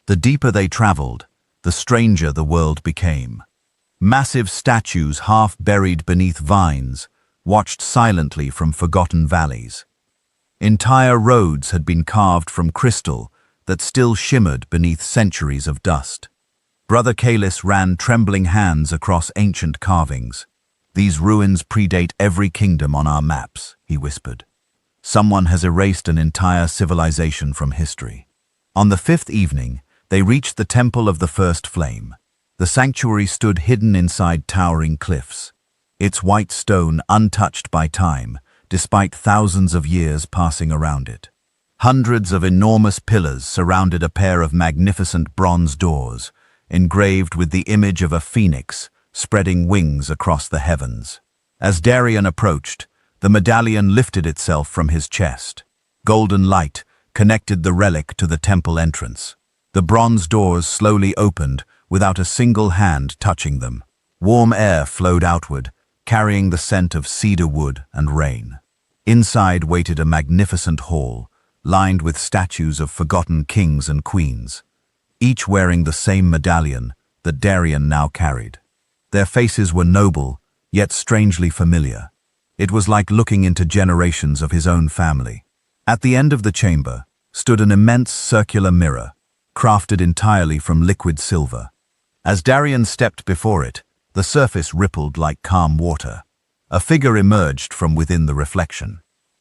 A: The deeper they traveled, the stranger the world became. Massive statues half buried beneath vines watched silently from forgotten valleys. Entire roads had been carved from crystal that still shimmered beneath centuries of dust. Brother Kalis ran trembling hands across ancient carvings. "These ruins predate every kingdom on our maps," he whispered. "Someone has erased an entire civilization from history." On the fifth evening, they reached the Temple of the First Flame. The sanctuary stood hidden inside towering cliffs, its white stone untouched by time, despite thousands of years passing around it. Hundreds of enormous pillars surrounded a pair of magnificent bronze doors, engraved with the image of a phoenix spreading wings across the heavens. As Darian approached, the medallion lifted itself from his chest. Golden light connected the relic to the temple entrance. The bronze doors slowly opened without a single hand touching them. Warm air flowed outward, carrying the scent of cedar wood and rain. Inside waited a magnificent hall, lined with statues of forgotten kings and queens, each wearing the same medallion that Darian now carried. Their faces were noble, yet strangely familiar. It was like looking into generations of his own family. At the end of the chamber stood an immense circular mirror, crafted entirely from liquid silver. As Darian stepped before it, the surface rippled like calm water. A figure emerged from within the reflection.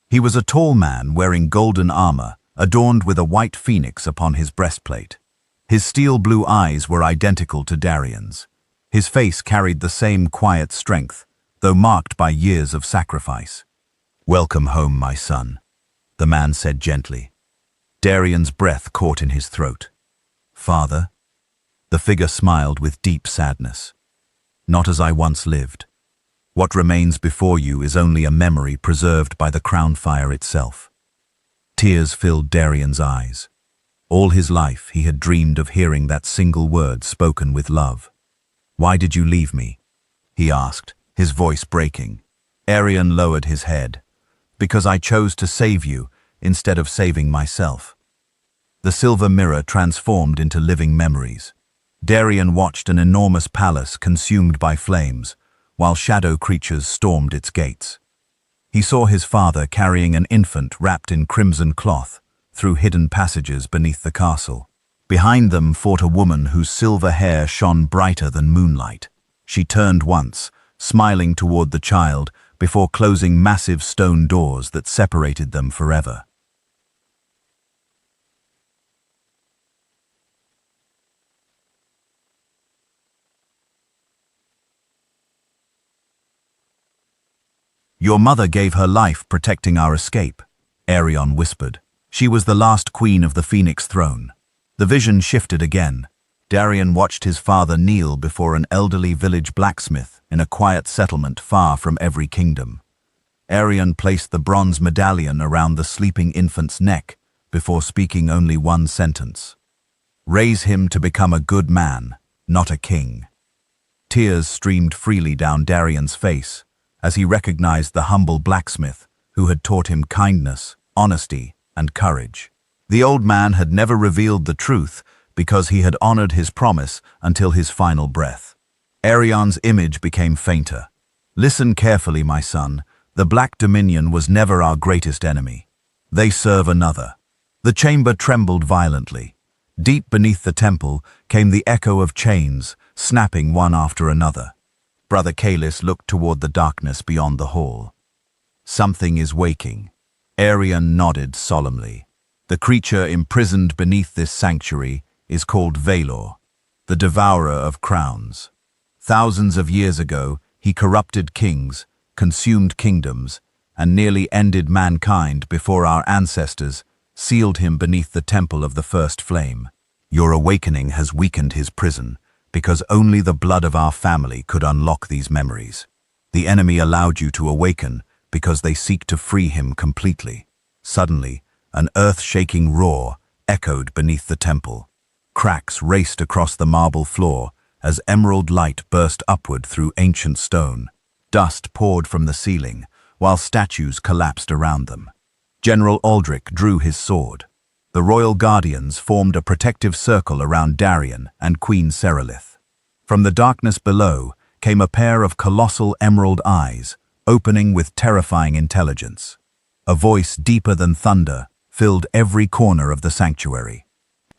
A: He was a tall man wearing golden armor, adorned with a white phoenix upon his breastplate. His steel-blue eyes were identical to Darian's. His face carried the same quiet strength, though marked by years of sacrifice. "Welcome home, my son," the man said gently. Darian's breath caught in his throat. "Father?" The figure smiled with deep sadness. "Not as I once lived. What remains before you is only a memory preserved by the Crownfire itself." Tears filled Darian's eyes. All his life he had dreamed of hearing that single word spoken with love. "Why did you leave me?" he asked, his voice breaking. Aerion lowered his head. "Because I chose to save you instead of saving myself." The silver mirror transformed into living memories. Darian watched an enormous palace consumed by flames, while shadow creatures stormed its gates. He saw his father carrying an infant wrapped in crimson cloth through hidden passages beneath the castle. Behind them fought a woman whose silver hair shone brighter than moonlight. She turned once, smiling toward the child, before closing massive stone doors that separated them forever. "Your mother gave her life protecting our escape," Aerion whispered. "She was the last queen of the Phoenix throne." The vision shifted again. Darian watched his father kneel before an elderly village blacksmith in a quiet settlement far from every kingdom. Aerion placed the bronze medallion around the sleeping infant's neck before speaking only one sentence. "Raise him to become a good man, not a king." Tears streamed freely down Darian's face as he recognized the humble blacksmith who had taught him kindness, honesty, and courage. The old man had never revealed the truth because he had honored his promise until his final breath. Aerion's image became fainter. "Listen carefully, my son. The Black Dominion was never our greatest enemy. They serve another." The chamber trembled violently. Deep beneath the temple came the echo of chains, snapping one after another. Brother Kalis looked toward the darkness beyond the hall. "Something is waking." Aerion nodded solemnly. "The creature imprisoned beneath this sanctuary is called Vaelor, the devourer of crowns. Thousands of years ago, he corrupted kings, consumed kingdoms, and nearly ended mankind before our ancestors sealed him beneath the temple of the First Flame. Your awakening has weakened his prison, because only the blood of our family could unlock these memories. The enemy allowed you to awaken because they seek to free him completely." Suddenly, an earth-shaking roar echoed beneath the temple. Cracks raced across the marble floor as emerald light burst upward through ancient stone. Dust poured from the ceiling, while statues collapsed around them. General Aldrich drew his sword. The royal guardians formed a protective circle around Darian and Queen Serelith. From the darkness below came a pair of colossal emerald eyes, opening with terrifying intelligence. A voice deeper than thunder filled every corner of the sanctuary.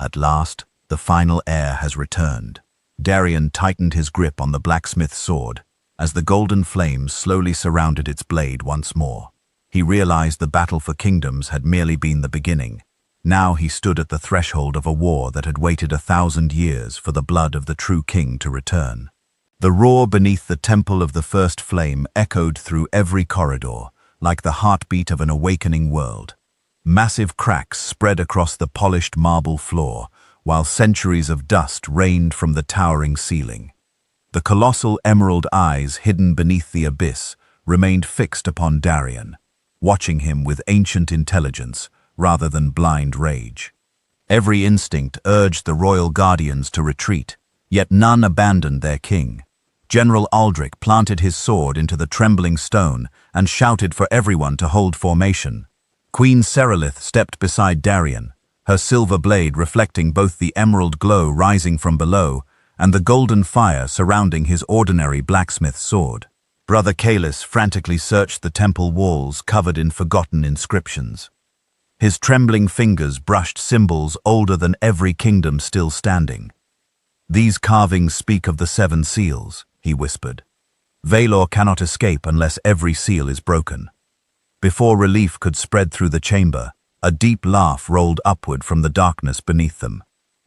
A: At last, the final heir has returned. Darian tightened his grip on the blacksmith's sword as the golden flames slowly surrounded its blade once more. He realized the battle for kingdoms had merely been the beginning. Now he stood at the threshold of a war that had waited 1,000 years for the blood of the true king to return. The roar beneath the temple of the first flame echoed through every corridor, like the heartbeat of an awakening world. Massive cracks spread across the polished marble floor, while centuries of dust rained from the towering ceiling. The colossal emerald eyes hidden beneath the abyss remained fixed upon Darian, watching him with ancient intelligence rather than blind rage. Every instinct urged the royal guardians to retreat, yet none abandoned their king. General Aldrich planted his sword into the trembling stone and shouted for everyone to hold formation. Queen Serelith stepped beside Darian, her silver blade reflecting both the emerald glow rising from below and the golden fire surrounding his ordinary blacksmith's sword. Brother Kalis frantically searched the temple walls covered in forgotten inscriptions. His trembling fingers brushed symbols older than every kingdom still standing. "These carvings speak of the 7 seals," he whispered. "Vaelor cannot escape unless every seal is broken." Before relief could spread through the chamber, a deep laugh rolled upward from the darkness beneath them.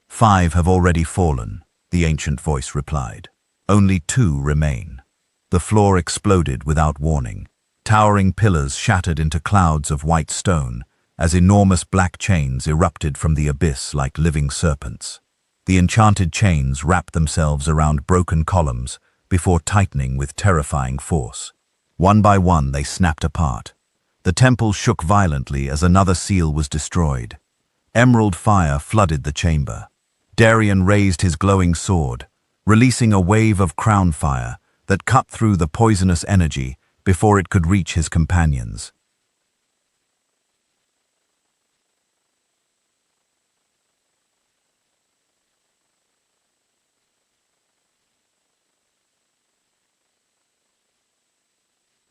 A: "5 have already fallen," the ancient voice replied. "Only 2 remain." The floor exploded without warning. Towering pillars shattered into clouds of white stone as enormous black chains erupted from the abyss like living serpents. The enchanted chains wrapped themselves around broken columns before tightening with terrifying force. One by one they snapped apart. The temple shook violently as another seal was destroyed. Emerald fire flooded the chamber. Darian raised his glowing sword, releasing a wave of crownfire that cut through the poisonous energy before it could reach his companions.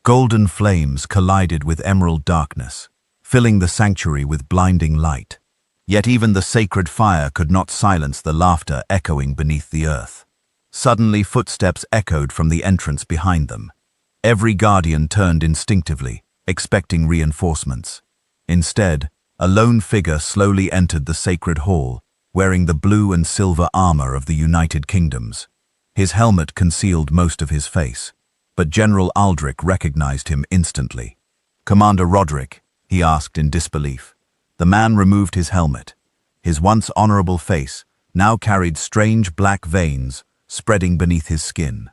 A: Golden flames collided with emerald darkness, filling the sanctuary with blinding light. Yet even the sacred fire could not silence the laughter echoing beneath the earth. Suddenly footsteps echoed from the entrance behind them. Every guardian turned instinctively, expecting reinforcements. Instead, a lone figure slowly entered the sacred hall, wearing the blue and silver armor of the United Kingdoms. His helmet concealed most of his face, but General Aldrich recognized him instantly. "Commander Roderick?" he asked in disbelief. The man removed his helmet. His once honorable face now carried strange black veins spreading beneath his skin.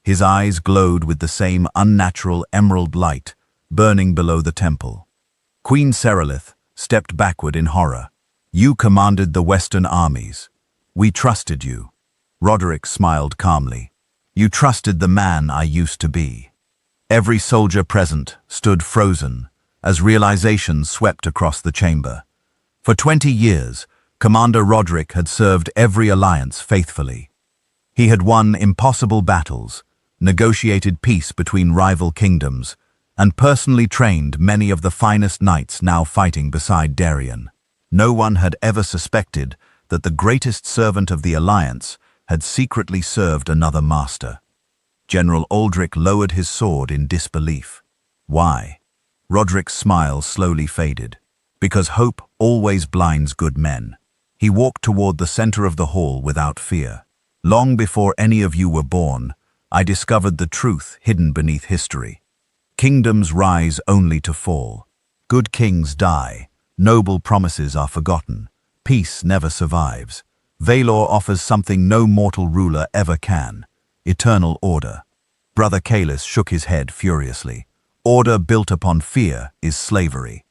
A: His eyes glowed with the same unnatural emerald light burning below the temple. Queen Serelith stepped backward in horror. "You commanded the Western armies. We trusted you." Roderick smiled calmly. "You trusted the man I used to be." Every soldier present stood frozen as realization swept across the chamber. For 20 years, Commander Roderick had served every alliance faithfully. He had won impossible battles, negotiated peace between rival kingdoms, and personally trained many of the finest knights now fighting beside Darian. No one had ever suspected that the greatest servant of the alliance had secretly served another master. General Aldrich lowered his sword in disbelief. Why? Roderick's smile slowly faded. Because hope always blinds good men. He walked toward the center of the hall without fear. "Long before any of you were born, I discovered the truth hidden beneath history. Kingdoms rise only to fall. Good kings die. Noble promises are forgotten. Peace never survives. Vaelor offers something no mortal ruler ever can: eternal order." Brother Kalis shook his head furiously. "Order built upon fear is slavery."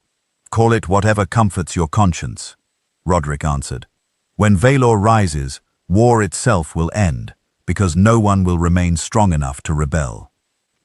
A: "Call it whatever comforts your conscience," Roderick answered. "When Vaelor rises, war itself will end, because no one will remain strong enough to rebel."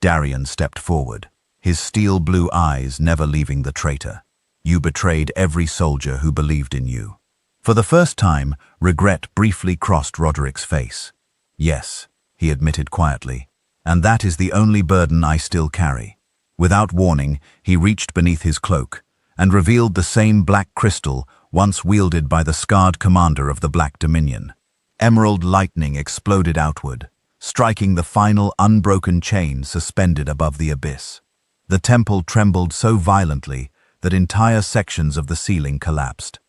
A: Darian stepped forward, his steel-blue eyes never leaving the traitor. "You betrayed every soldier who believed in you." For the first time, regret briefly crossed Roderick's face. "Yes," he admitted quietly, "and that is the only burden I still carry." Without warning, he reached beneath his cloak, and revealed the same black crystal once wielded by the scarred commander of the Black Dominion. Emerald lightning exploded outward, striking the final unbroken chain suspended above the abyss. The temple trembled so violently that entire sections of the ceiling collapsed.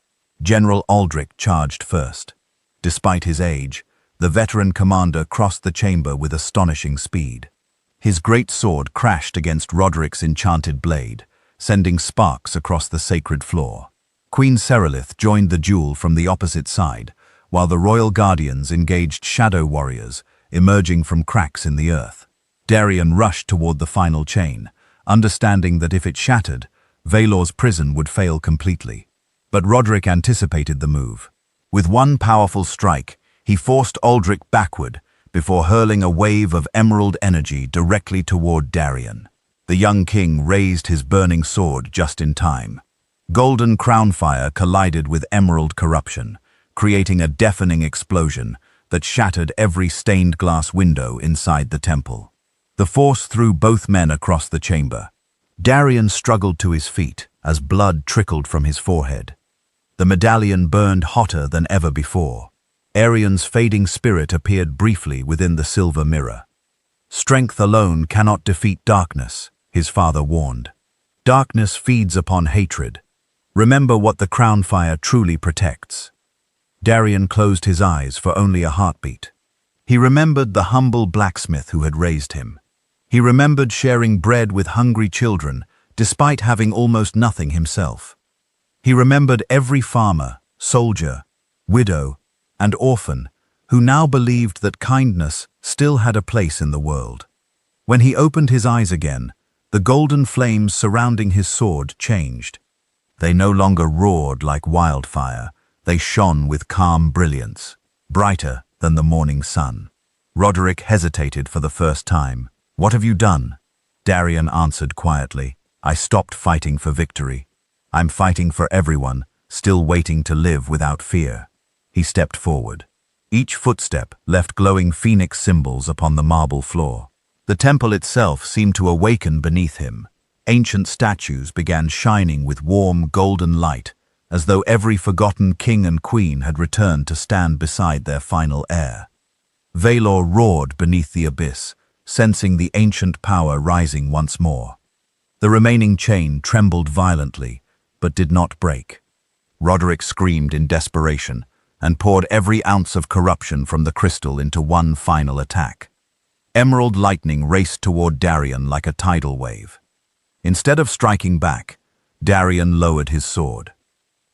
A: General Aldrich charged first. Despite his age, the veteran commander crossed the chamber with astonishing speed. His great sword crashed against Roderick's enchanted blade, sending sparks across the sacred floor. Queen Serelith joined the duel from the opposite side, while the royal guardians engaged shadow warriors emerging from cracks in the earth. Darian rushed toward the final chain, understanding that if it shattered, Vaelor's prison would fail completely. But Roderick anticipated the move. With one powerful strike, he forced Aldrich backward before hurling a wave of emerald energy directly toward Darian. The young king raised his burning sword just in time. Golden Crownfire collided with emerald corruption, creating a deafening explosion that shattered every stained glass window inside the temple. The force threw both men across the chamber. Darian struggled to his feet as blood trickled from his forehead. The medallion burned hotter than ever before. Aerion's fading spirit appeared briefly within the silver mirror. Strength alone cannot defeat darkness, his father warned. Darkness feeds upon hatred. Remember what the Crownfire truly protects. Darian closed his eyes for only a heartbeat. He remembered the humble blacksmith who had raised him. He remembered sharing bread with hungry children, despite having almost nothing himself. He remembered every farmer, soldier, widow, and orphan who now believed that kindness still had a place in the world. When he opened his eyes again, the golden flames surrounding his sword changed. They no longer roared like wildfire. They shone with calm brilliance, brighter than the morning sun. Roderick hesitated for the first time. "What have you done?" Darian answered quietly. "I stopped fighting for victory. I'm fighting for everyone, still waiting to live without fear." He stepped forward. Each footstep left glowing phoenix symbols upon the marble floor. The temple itself seemed to awaken beneath him. Ancient statues began shining with warm, golden light, as though every forgotten king and queen had returned to stand beside their final heir. Vaelor roared beneath the abyss, sensing the ancient power rising once more. The remaining chain trembled violently, but did not break. Roderick screamed in desperation and poured every ounce of corruption from the crystal into one final attack. Emerald lightning raced toward Darian like a tidal wave. Instead of striking back, Darian lowered his sword.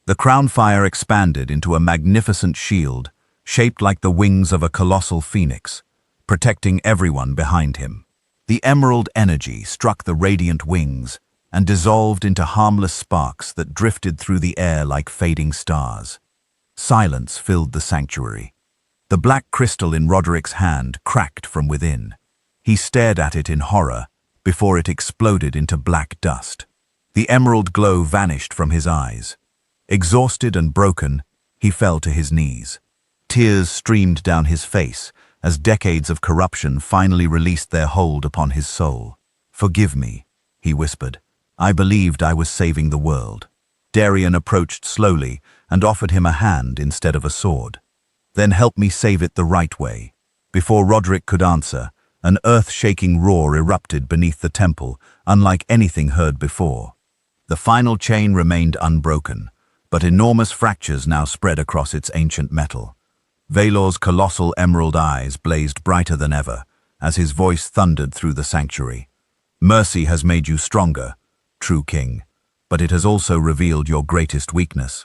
A: The Crownfire expanded into a magnificent shield, shaped like the wings of a colossal phoenix, protecting everyone behind him. The emerald energy struck the radiant wings and dissolved into harmless sparks that drifted through the air like fading stars. Silence filled the sanctuary. The black crystal in Roderick's hand cracked from within. He stared at it in horror before it exploded into black dust. The emerald glow vanished from his eyes. Exhausted and broken, he fell to his knees. Tears streamed down his face as decades of corruption finally released their hold upon his soul. "Forgive me," he whispered. "I believed I was saving the world." Darian approached slowly and offered him a hand instead of a sword. "Then help me save it the right way." Before Roderick could answer, an earth-shaking roar erupted beneath the temple, unlike anything heard before. The final chain remained unbroken, but enormous fractures now spread across its ancient metal. Vaelor's colossal emerald eyes blazed brighter than ever as his voice thundered through the sanctuary. "Mercy has made you stronger, true king, but it has also revealed your greatest weakness.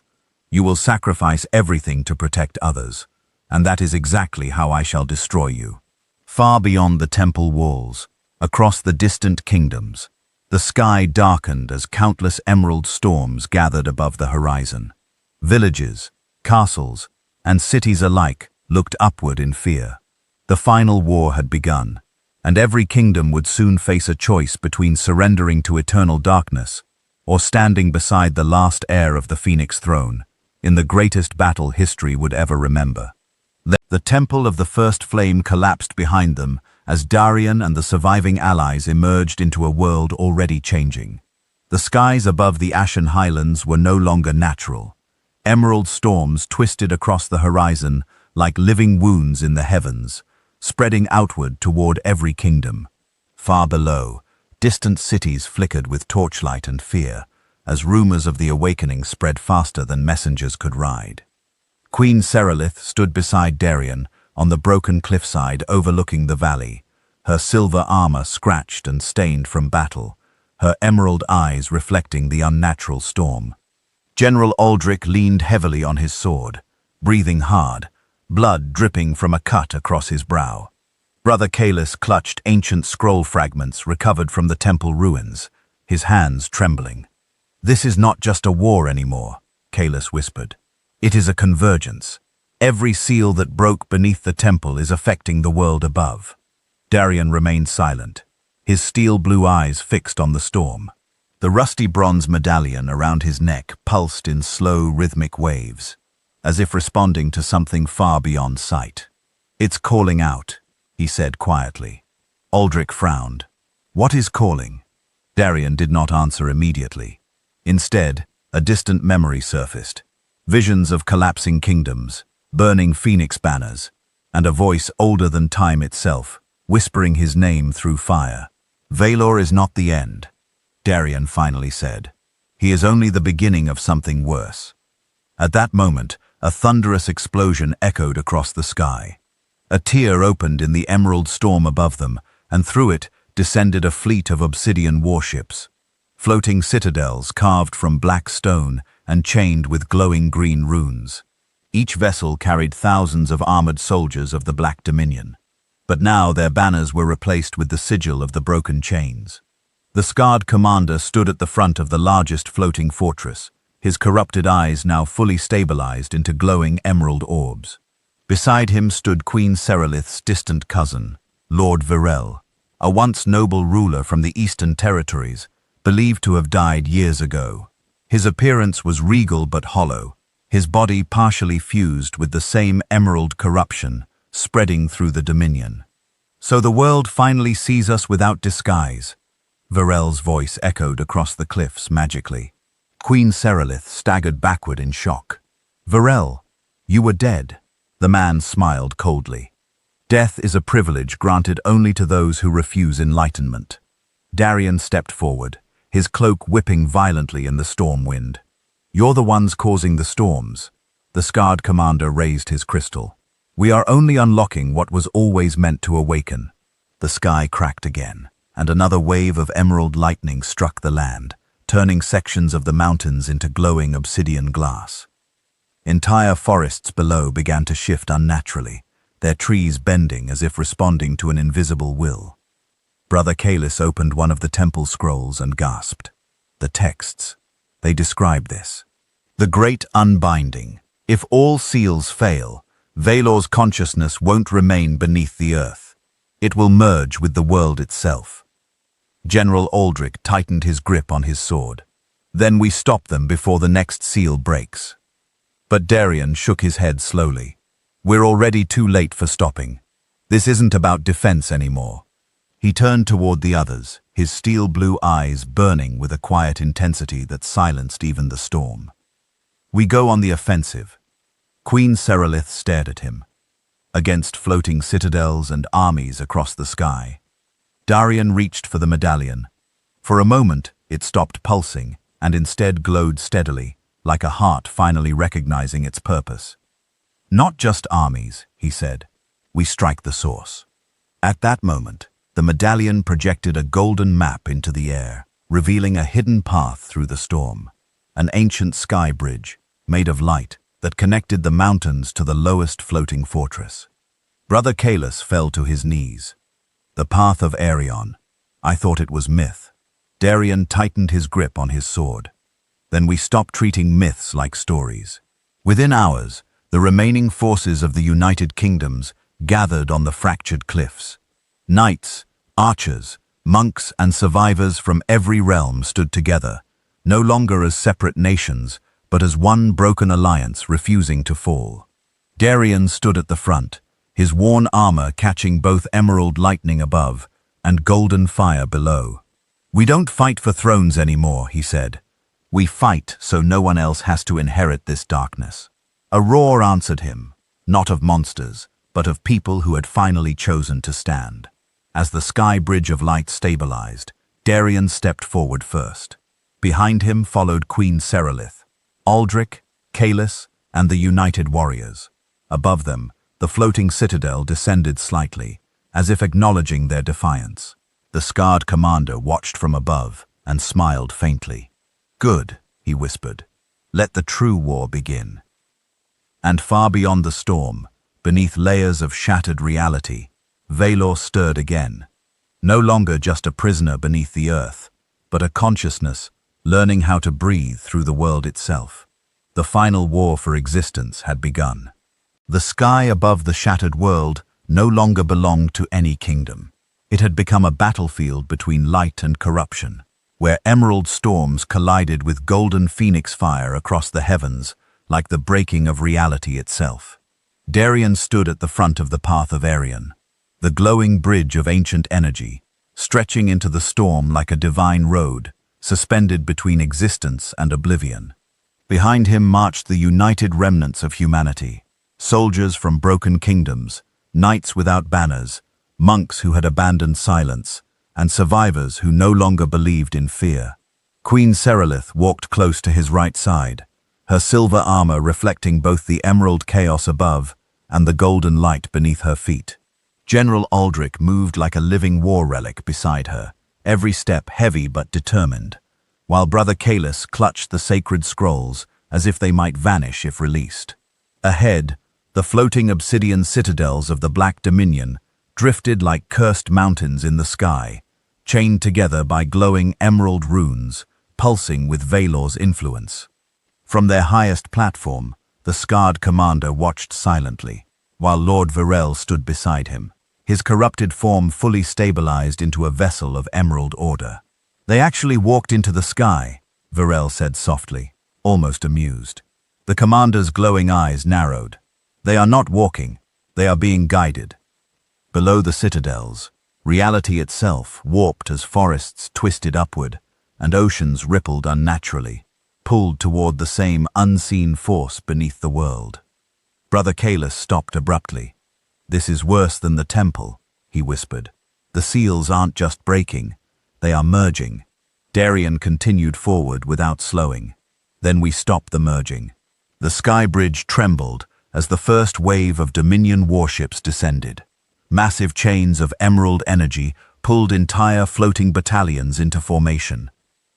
A: You will sacrifice everything to protect others, and that is exactly how I shall destroy you." Far beyond the temple walls, across the distant kingdoms, the sky darkened as countless emerald storms gathered above the horizon. Villages, castles, and cities alike looked upward in fear. The final war had begun, and every kingdom would soon face a choice between surrendering to eternal darkness or standing beside the last heir of the Phoenix throne, in the greatest battle history would ever remember. The temple of the first flame collapsed behind them as Darian and the surviving allies emerged into a world already changing. The skies above the Ashen Highlands were no longer natural. Emerald storms twisted across the horizon like living wounds in the heavens, spreading outward toward every kingdom. Far below, distant cities flickered with torchlight and fear, as rumors of the awakening spread faster than messengers could ride. Queen Serelith stood beside Darian on the broken cliffside overlooking the valley, her silver armor scratched and stained from battle, her emerald eyes reflecting the unnatural storm. General Aldrich leaned heavily on his sword, breathing hard, blood dripping from a cut across his brow. Brother Kalis clutched ancient scroll fragments recovered from the temple ruins, his hands trembling. "This is not just a war anymore," Kalis whispered. "It is a convergence. Every seal that broke beneath the temple is affecting the world above." Darian remained silent, his steel blue eyes fixed on the storm. The rusty bronze medallion around his neck pulsed in slow, rhythmic waves, as if responding to something far beyond sight. "It's calling out," he said quietly. Aldrich frowned. "What is calling?" Darian did not answer immediately. Instead, a distant memory surfaced. Visions of collapsing kingdoms, burning phoenix banners, and a voice older than time itself, whispering his name through fire. "Vaelor is not the end," Darian finally said. "He is only the beginning of something worse." At that moment, a thunderous explosion echoed across the sky. A tear opened in the emerald storm above them, and through it descended a fleet of obsidian warships. Floating citadels carved from black stone and chained with glowing green runes. Each vessel carried thousands of armored soldiers of the Black Dominion. But now their banners were replaced with the sigil of the broken chains. The scarred commander stood at the front of the largest floating fortress, his corrupted eyes now fully stabilized into glowing emerald orbs. Beside him stood Queen Serelith's distant cousin, Lord Vaelor, a once noble ruler from the Eastern Territories, believed to have died years ago. His appearance was regal but hollow, his body partially fused with the same emerald corruption, spreading through the Dominion. "So the world finally sees us without disguise," Vaelor's voice echoed across the cliffs magically. Queen Serelith staggered backward in shock. "Vaelor, you were dead." The man smiled coldly. "Death is a privilege granted only to those who refuse enlightenment." Darian stepped forward, his cloak whipping violently in the storm wind. "You're the ones causing the storms." The scarred commander raised his crystal. "We are only unlocking what was always meant to awaken." The sky cracked again, and another wave of emerald lightning struck the land, turning sections of the mountains into glowing obsidian glass. Entire forests below began to shift unnaturally, their trees bending as if responding to an invisible will. Brother Kalis opened one of the temple scrolls and gasped. The texts. They described this. "The great unbinding. If all seals fail, Vaelor's consciousness won't remain beneath the earth. It will merge with the world itself." General Aldrich tightened his grip on his sword. "Then we stop them before the next seal breaks." But Darian shook his head slowly. "We're already too late for stopping. This isn't about defense anymore." He turned toward the others, his steel blue eyes burning with a quiet intensity that silenced even the storm. "We go on the offensive." Queen Serelith stared at him. Against floating citadels and armies across the sky. Darian reached for the medallion. For a moment, it stopped pulsing and instead glowed steadily, like a heart finally recognizing its purpose. "Not just armies," he said. "We strike the source." At that moment, the medallion projected a golden map into the air, revealing a hidden path through the storm. An ancient sky bridge, made of light, that connected the mountains to the lowest floating fortress. Brother Kalis fell to his knees. "The path of Aerion. I thought it was myth." Darian tightened his grip on his sword. "Then we stopped treating myths like stories." Within hours, the remaining forces of the United Kingdoms gathered on the fractured cliffs. Knights, archers, monks, and survivors from every realm stood together, no longer as separate nations, but as one broken alliance refusing to fall. Darian stood at the front, his worn armor catching both emerald lightning above and golden fire below. "We don't fight for thrones anymore," he said. "We fight so no one else has to inherit this darkness." A roar answered him, not of monsters, but of people who had finally chosen to stand. As the sky bridge of light stabilized, Darian stepped forward first. Behind him followed Queen Serelith, Aldrich, Kalis, and the united warriors. Above them, the floating citadel descended slightly, as if acknowledging their defiance. The scarred commander watched from above and smiled faintly. "Good," he whispered. "Let the true war begin." And far beyond the storm, beneath layers of shattered reality, Vaelor stirred again. No longer just a prisoner beneath the earth, but a consciousness learning how to breathe through the world itself. The final war for existence had begun. The sky above the shattered world no longer belonged to any kingdom. It had become a battlefield between light and corruption, where emerald storms collided with golden phoenix fire across the heavens like the breaking of reality itself. Darian stood at the front of the path of Aerion, the glowing bridge of ancient energy, stretching into the storm like a divine road, suspended between existence and oblivion. Behind him marched the united remnants of humanity, soldiers from broken kingdoms, knights without banners, monks who had abandoned silence, and survivors who no longer believed in fear. Queen Serelith walked close to his right side, her silver armor reflecting both the emerald chaos above and the golden light beneath her feet. General Aldrich moved like a living war relic beside her, every step heavy but determined, while Brother Kalis clutched the sacred scrolls as if they might vanish if released. Ahead, the floating obsidian citadels of the Black Dominion drifted like cursed mountains in the sky, chained together by glowing emerald runes, pulsing with Vaelor's influence. From their highest platform, the scarred commander watched silently, while Lord Vaelor stood beside him, his corrupted form fully stabilized into a vessel of emerald order. "They actually walked into the sky," Vaelor said softly, almost amused. The commander's glowing eyes narrowed. "They are not walking, they are being guided." Below the citadels, reality itself warped as forests twisted upward and oceans rippled unnaturally, pulled toward the same unseen force beneath the world. Brother Kalis stopped abruptly. "This is worse than the temple," he whispered. "The seals aren't just breaking, they are merging." Darian continued forward without slowing. Then we stopped the merging. The sky bridge trembled as the first wave of Dominion warships descended. Massive chains of emerald energy pulled entire floating battalions into formation.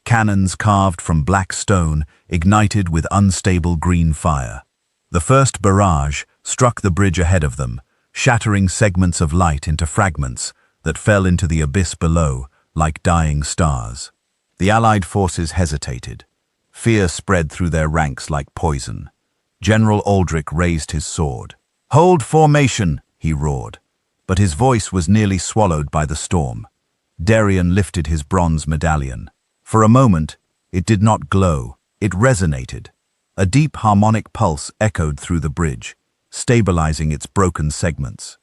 A: Cannons carved from black stone ignited with unstable green fire. The first barrage struck the bridge ahead of them, shattering segments of light into fragments that fell into the abyss below like dying stars. The Allied forces hesitated. Fear spread through their ranks like poison. General Aldrich raised his sword. "Hold formation," he roared, but his voice was nearly swallowed by the storm. Darian lifted his bronze medallion. For a moment, it did not glow, it resonated. A deep harmonic pulse echoed through the bridge, stabilizing its broken segments.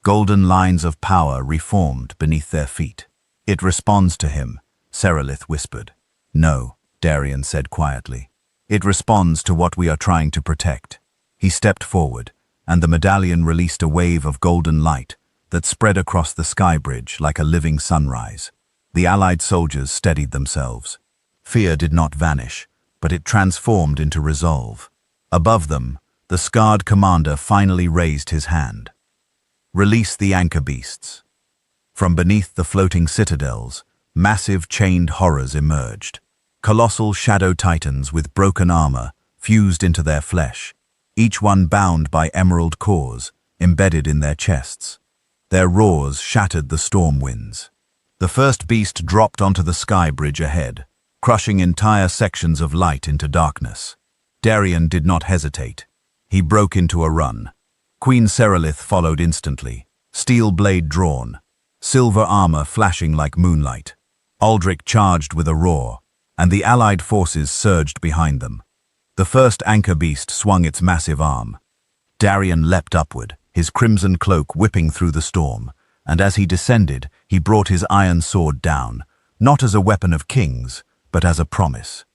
A: Golden lines of power reformed beneath their feet. "It responds to him," Serelith whispered. "No," Darian said quietly. "It responds to what we are trying to protect." He stepped forward, and the medallion released a wave of golden light that spread across the sky bridge like a living sunrise. The Allied soldiers steadied themselves. Fear did not vanish, but it transformed into resolve. Above them, the scarred commander finally raised his hand. "Release the anchor beasts." From beneath the floating citadels, massive chained horrors emerged. Colossal shadow titans with broken armor fused into their flesh, each one bound by emerald cores embedded in their chests. Their roars shattered the storm winds. The first beast dropped onto the sky bridge ahead, crushing entire sections of light into darkness. Darian did not hesitate. He broke into a run. Queen Serelith followed instantly, steel blade drawn, silver armor flashing like moonlight. Aldrich charged with a roar, and the Allied forces surged behind them. The first anchor beast swung its massive arm. Darian leapt upward, his crimson cloak whipping through the storm, and as he descended, he brought his iron sword down, not as a weapon of kings, but as a promise.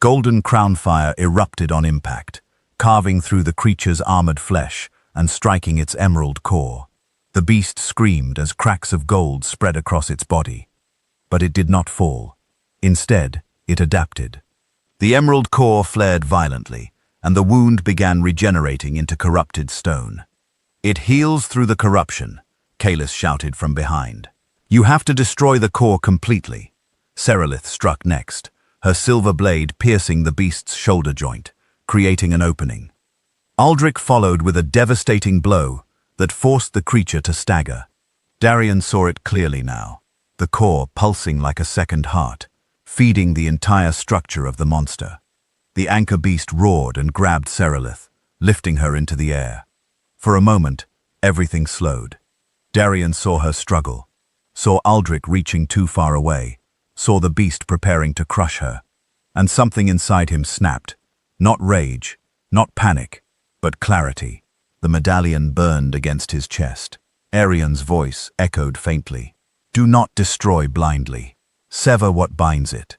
A: Golden crownfire erupted on impact, carving through the creature's armored flesh and striking its emerald core. The beast screamed as cracks of gold spread across its body. But it did not fall. Instead, it adapted. The emerald core flared violently, and the wound began regenerating into corrupted stone. "It heals through the corruption," Kalis shouted from behind. "You have to destroy the core completely." Serelith struck next, her silver blade piercing the beast's shoulder joint, creating an opening. Aldrich followed with a devastating blow that forced the creature to stagger. Darian saw it clearly now, the core pulsing like a second heart, feeding the entire structure of the monster. The anchor beast roared and grabbed Serelith, lifting her into the air. For a moment, everything slowed. Darian saw her struggle, saw Aldrich reaching too far away, saw the beast preparing to crush her. And something inside him snapped. Not rage, not panic, but clarity. The medallion burned against his chest. Aerion's voice echoed faintly. "Do not destroy blindly. Sever what binds it."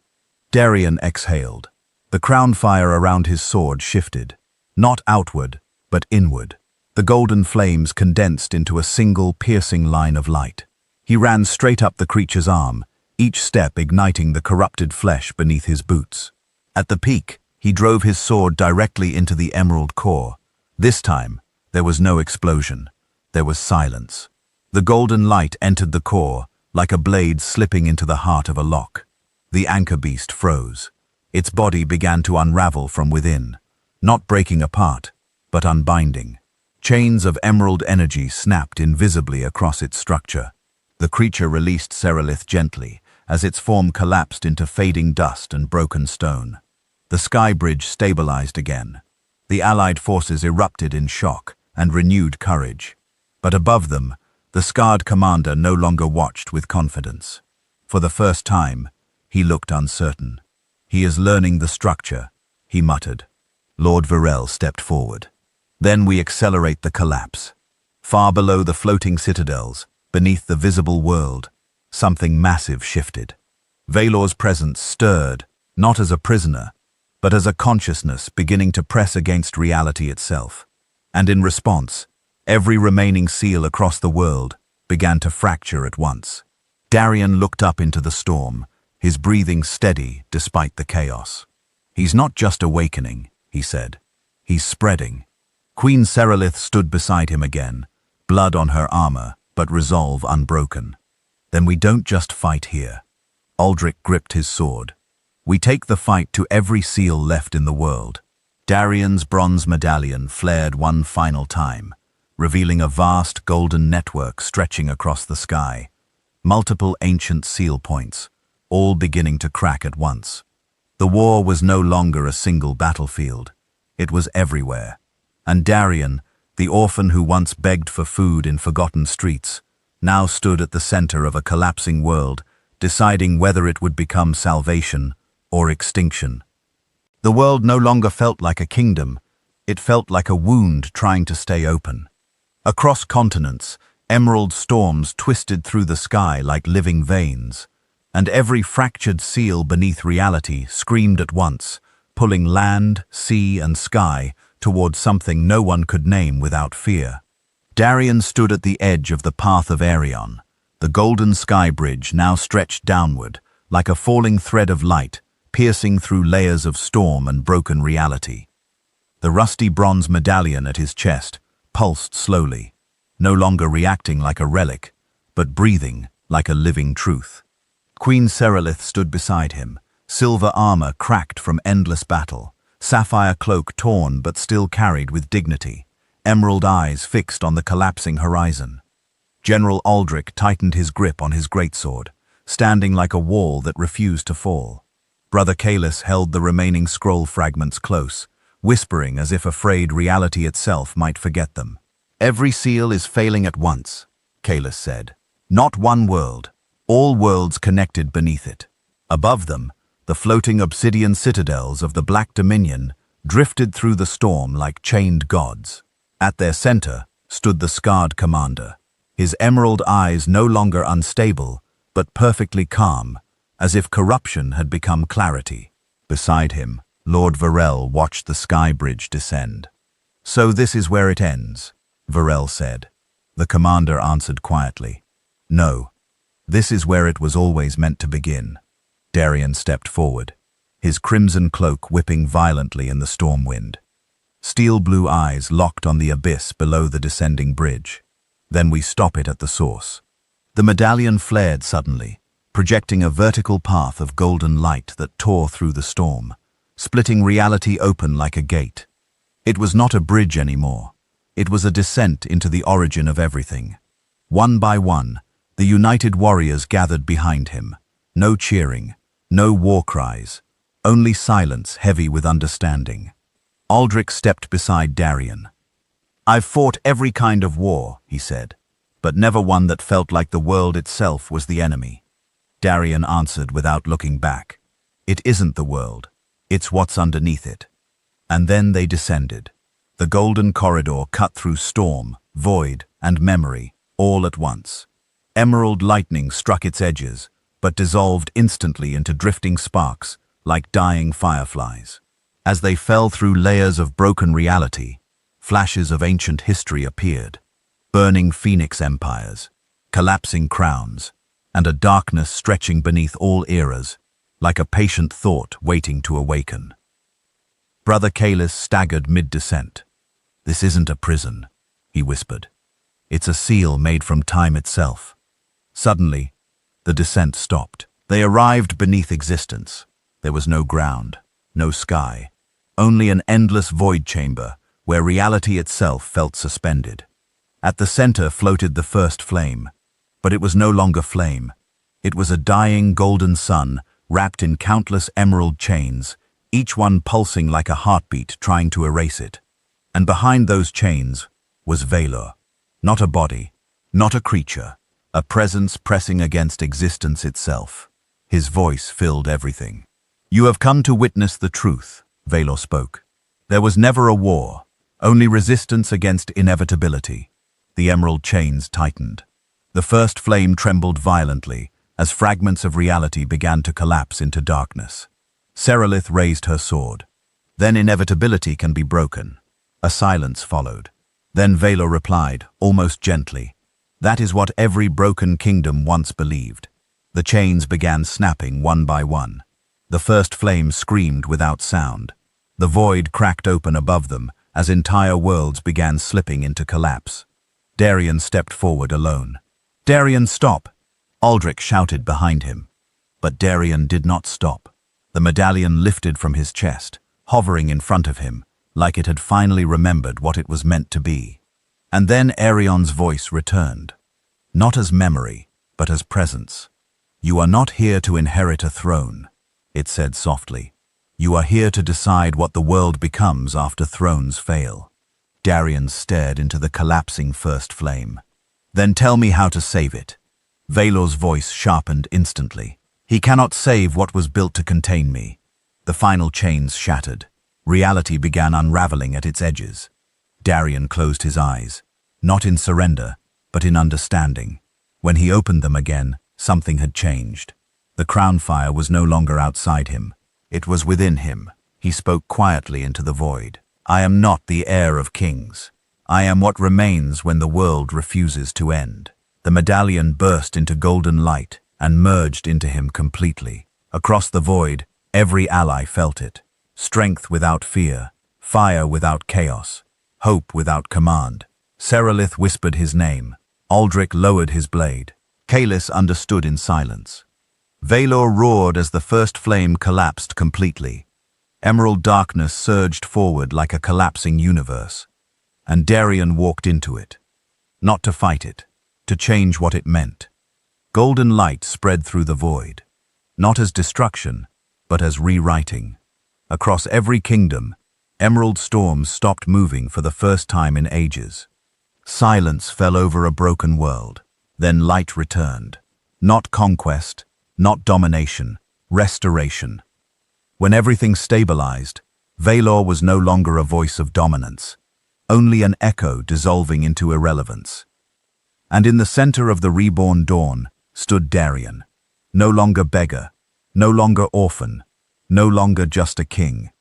A: Darian exhaled. The crownfire around his sword shifted, not outward, but inward. The golden flames condensed into a single piercing line of light. He ran straight up the creature's arm, each step igniting the corrupted flesh beneath his boots. At the peak, he drove his sword directly into the emerald core. This time, there was no explosion. There was silence. The golden light entered the core, like a blade slipping into the heart of a lock. The anchor beast froze. Its body began to unravel from within, not breaking apart, but unbinding. Chains of emerald energy snapped invisibly across its structure. The creature released Serelith gently, as its form collapsed into fading dust and broken stone. The sky bridge stabilized again. The allied forces erupted in shock and renewed courage. But above them, the scarred commander no longer watched with confidence. For the first time, he looked uncertain. "He is learning the structure," he muttered. Lord Vaelor stepped forward. "Then we accelerate the collapse." Far below the floating citadels, beneath the visible world, something massive shifted. Vaelor's presence stirred, not as a prisoner, but as a consciousness beginning to press against reality itself. And in response, every remaining seal across the world began to fracture at once. Darian looked up into the storm, his breathing steady despite the chaos. "He's not just awakening," he said. "He's spreading." Queen Serelith stood beside him again, blood on her armor, but resolve unbroken. "Then we don't just fight here." Aldrich gripped his sword. "We take the fight to every seal left in the world." Darian's bronze medallion flared one final time, revealing a vast golden network stretching across the sky. Multiple ancient seal points, all beginning to crack at once. The war was no longer a single battlefield. It was everywhere. And Darian, the orphan who once begged for food in forgotten streets, now stood at the center of a collapsing world, deciding whether it would become salvation or extinction. The world no longer felt like a kingdom. It felt like a wound trying to stay open. Across continents, emerald storms twisted through the sky like living veins, and every fractured seal beneath reality screamed at once, pulling land, sea, and sky toward something no one could name without fear. Darian stood at the edge of the path of Aerion, the golden sky bridge now stretched downward, like a falling thread of light, piercing through layers of storm and broken reality. The rusty bronze medallion at his chest pulsed slowly, no longer reacting like a relic, but breathing like a living truth. Queen Serelith stood beside him, silver armor cracked from endless battle, sapphire cloak torn but still carried with dignity, emerald eyes fixed on the collapsing horizon. General Aldrich tightened his grip on his greatsword, standing like a wall that refused to fall. Brother Kalis held the remaining scroll fragments close, whispering as if afraid reality itself might forget them. "Every seal is failing at once," Kalis said. "Not one world, all worlds connected beneath it." Above them, the floating obsidian citadels of the Black Dominion drifted through the storm like chained gods. At their center stood the scarred commander, his emerald eyes no longer unstable, but perfectly calm, as if corruption had become clarity. Beside him, Lord Vaelor watched the sky bridge descend. "So this is where it ends," Vaelor said. The commander answered quietly, "No, this is where it was always meant to begin." Darian stepped forward, his crimson cloak whipping violently in the storm wind. Steel-blue eyes locked on the abyss below the descending bridge. "Then we stop it at the source." The medallion flared suddenly, projecting a vertical path of golden light that tore through the storm, splitting reality open like a gate. It was not a bridge anymore. It was a descent into the origin of everything. One by one, the united warriors gathered behind him. No cheering, no war cries, only silence heavy with understanding. Aldrich stepped beside Darian. "I've fought every kind of war," he said, "but never one that felt like the world itself was the enemy." Darian answered without looking back, "It isn't the world, it's what's underneath it." And then they descended. The golden corridor cut through storm, void, and memory, all at once. Emerald lightning struck its edges, but dissolved instantly into drifting sparks, like dying fireflies. As they fell through layers of broken reality, flashes of ancient history appeared. Burning phoenix empires, collapsing crowns, and a darkness stretching beneath all eras, like a patient thought waiting to awaken. Brother Kalis staggered mid-descent. "This isn't a prison," he whispered. "It's a seal made from time itself." Suddenly, the descent stopped. They arrived beneath existence. There was no ground, no sky, only an endless void chamber where reality itself felt suspended. At the center floated the first flame, but it was no longer flame. It was a dying golden sun wrapped in countless emerald chains, each one pulsing like a heartbeat trying to erase it. And behind those chains was Vaelor, not a body, not a creature, a presence pressing against existence itself. His voice filled everything. "You have come to witness the truth," Vaelor spoke. "There was never a war, only resistance against inevitability." The emerald chains tightened. The first flame trembled violently as fragments of reality began to collapse into darkness. Seralith raised her sword. "Then inevitability can be broken." A silence followed. Then Vaelor replied, almost gently, "That is what every broken kingdom once believed." The chains began snapping one by one. The first flame screamed without sound. The void cracked open above them as entire worlds began slipping into collapse. Darian stepped forward alone. "Darian, stop!" Aldrich shouted behind him. But Darian did not stop. The medallion lifted from his chest, hovering in front of him, like it had finally remembered what it was meant to be. And then Aerion's voice returned, not as memory, but as presence. "You are not here to inherit a throne," it said softly. "You are here to decide what the world becomes after thrones fail." Darian stared into the collapsing first flame. "Then tell me how to save it." Vaelor's voice sharpened instantly. "He cannot save what was built to contain me." The final chains shattered. Reality began unraveling at its edges. Darian closed his eyes, not in surrender, but in understanding. When he opened them again, something had changed. The Crownfire was no longer outside him. It was within him. He spoke quietly into the void. "I am not the heir of kings. I am what remains when the world refuses to end." The medallion burst into golden light and merged into him completely. Across the void, every ally felt it. Strength without fear, fire without chaos, hope without command. Seralith whispered his name. Aldrich lowered his blade. Kalis understood in silence. Vaelor roared as the first flame collapsed completely. Emerald darkness surged forward like a collapsing universe. And Darian walked into it. Not to fight it, to change what it meant. Golden light spread through the void, not as destruction, but as rewriting. Across every kingdom, emerald storms stopped moving for the first time in ages. Silence fell over a broken world. Then light returned. Not conquest, not domination, restoration. When everything stabilized, Vaelor was no longer a voice of dominance, only an echo dissolving into irrelevance. And in the center of the reborn dawn stood Darian, no longer beggar, No longer orphan, no longer just a king,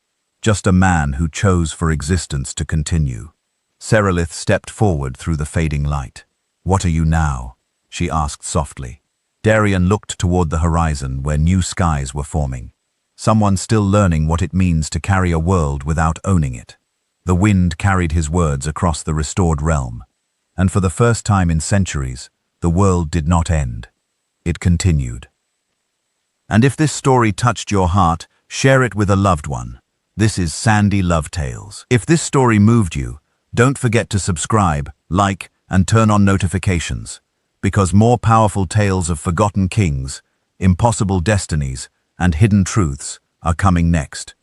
A: just a man who chose for existence to continue. Serelith stepped forward through the fading light. "What are you now?" she asked softly. Darian looked toward the horizon where new skies were forming. Someone still learning what it means to carry a world without owning it. The wind carried his words across the restored realm. And for the first time in centuries, the world did not end. It continued. And if this story touched your heart, share it with a loved one. This is Sandy Love Tales. If this story moved you, don't forget to subscribe, like, and turn on notifications, because more powerful tales of forgotten kings, impossible destinies, and hidden truths are coming next.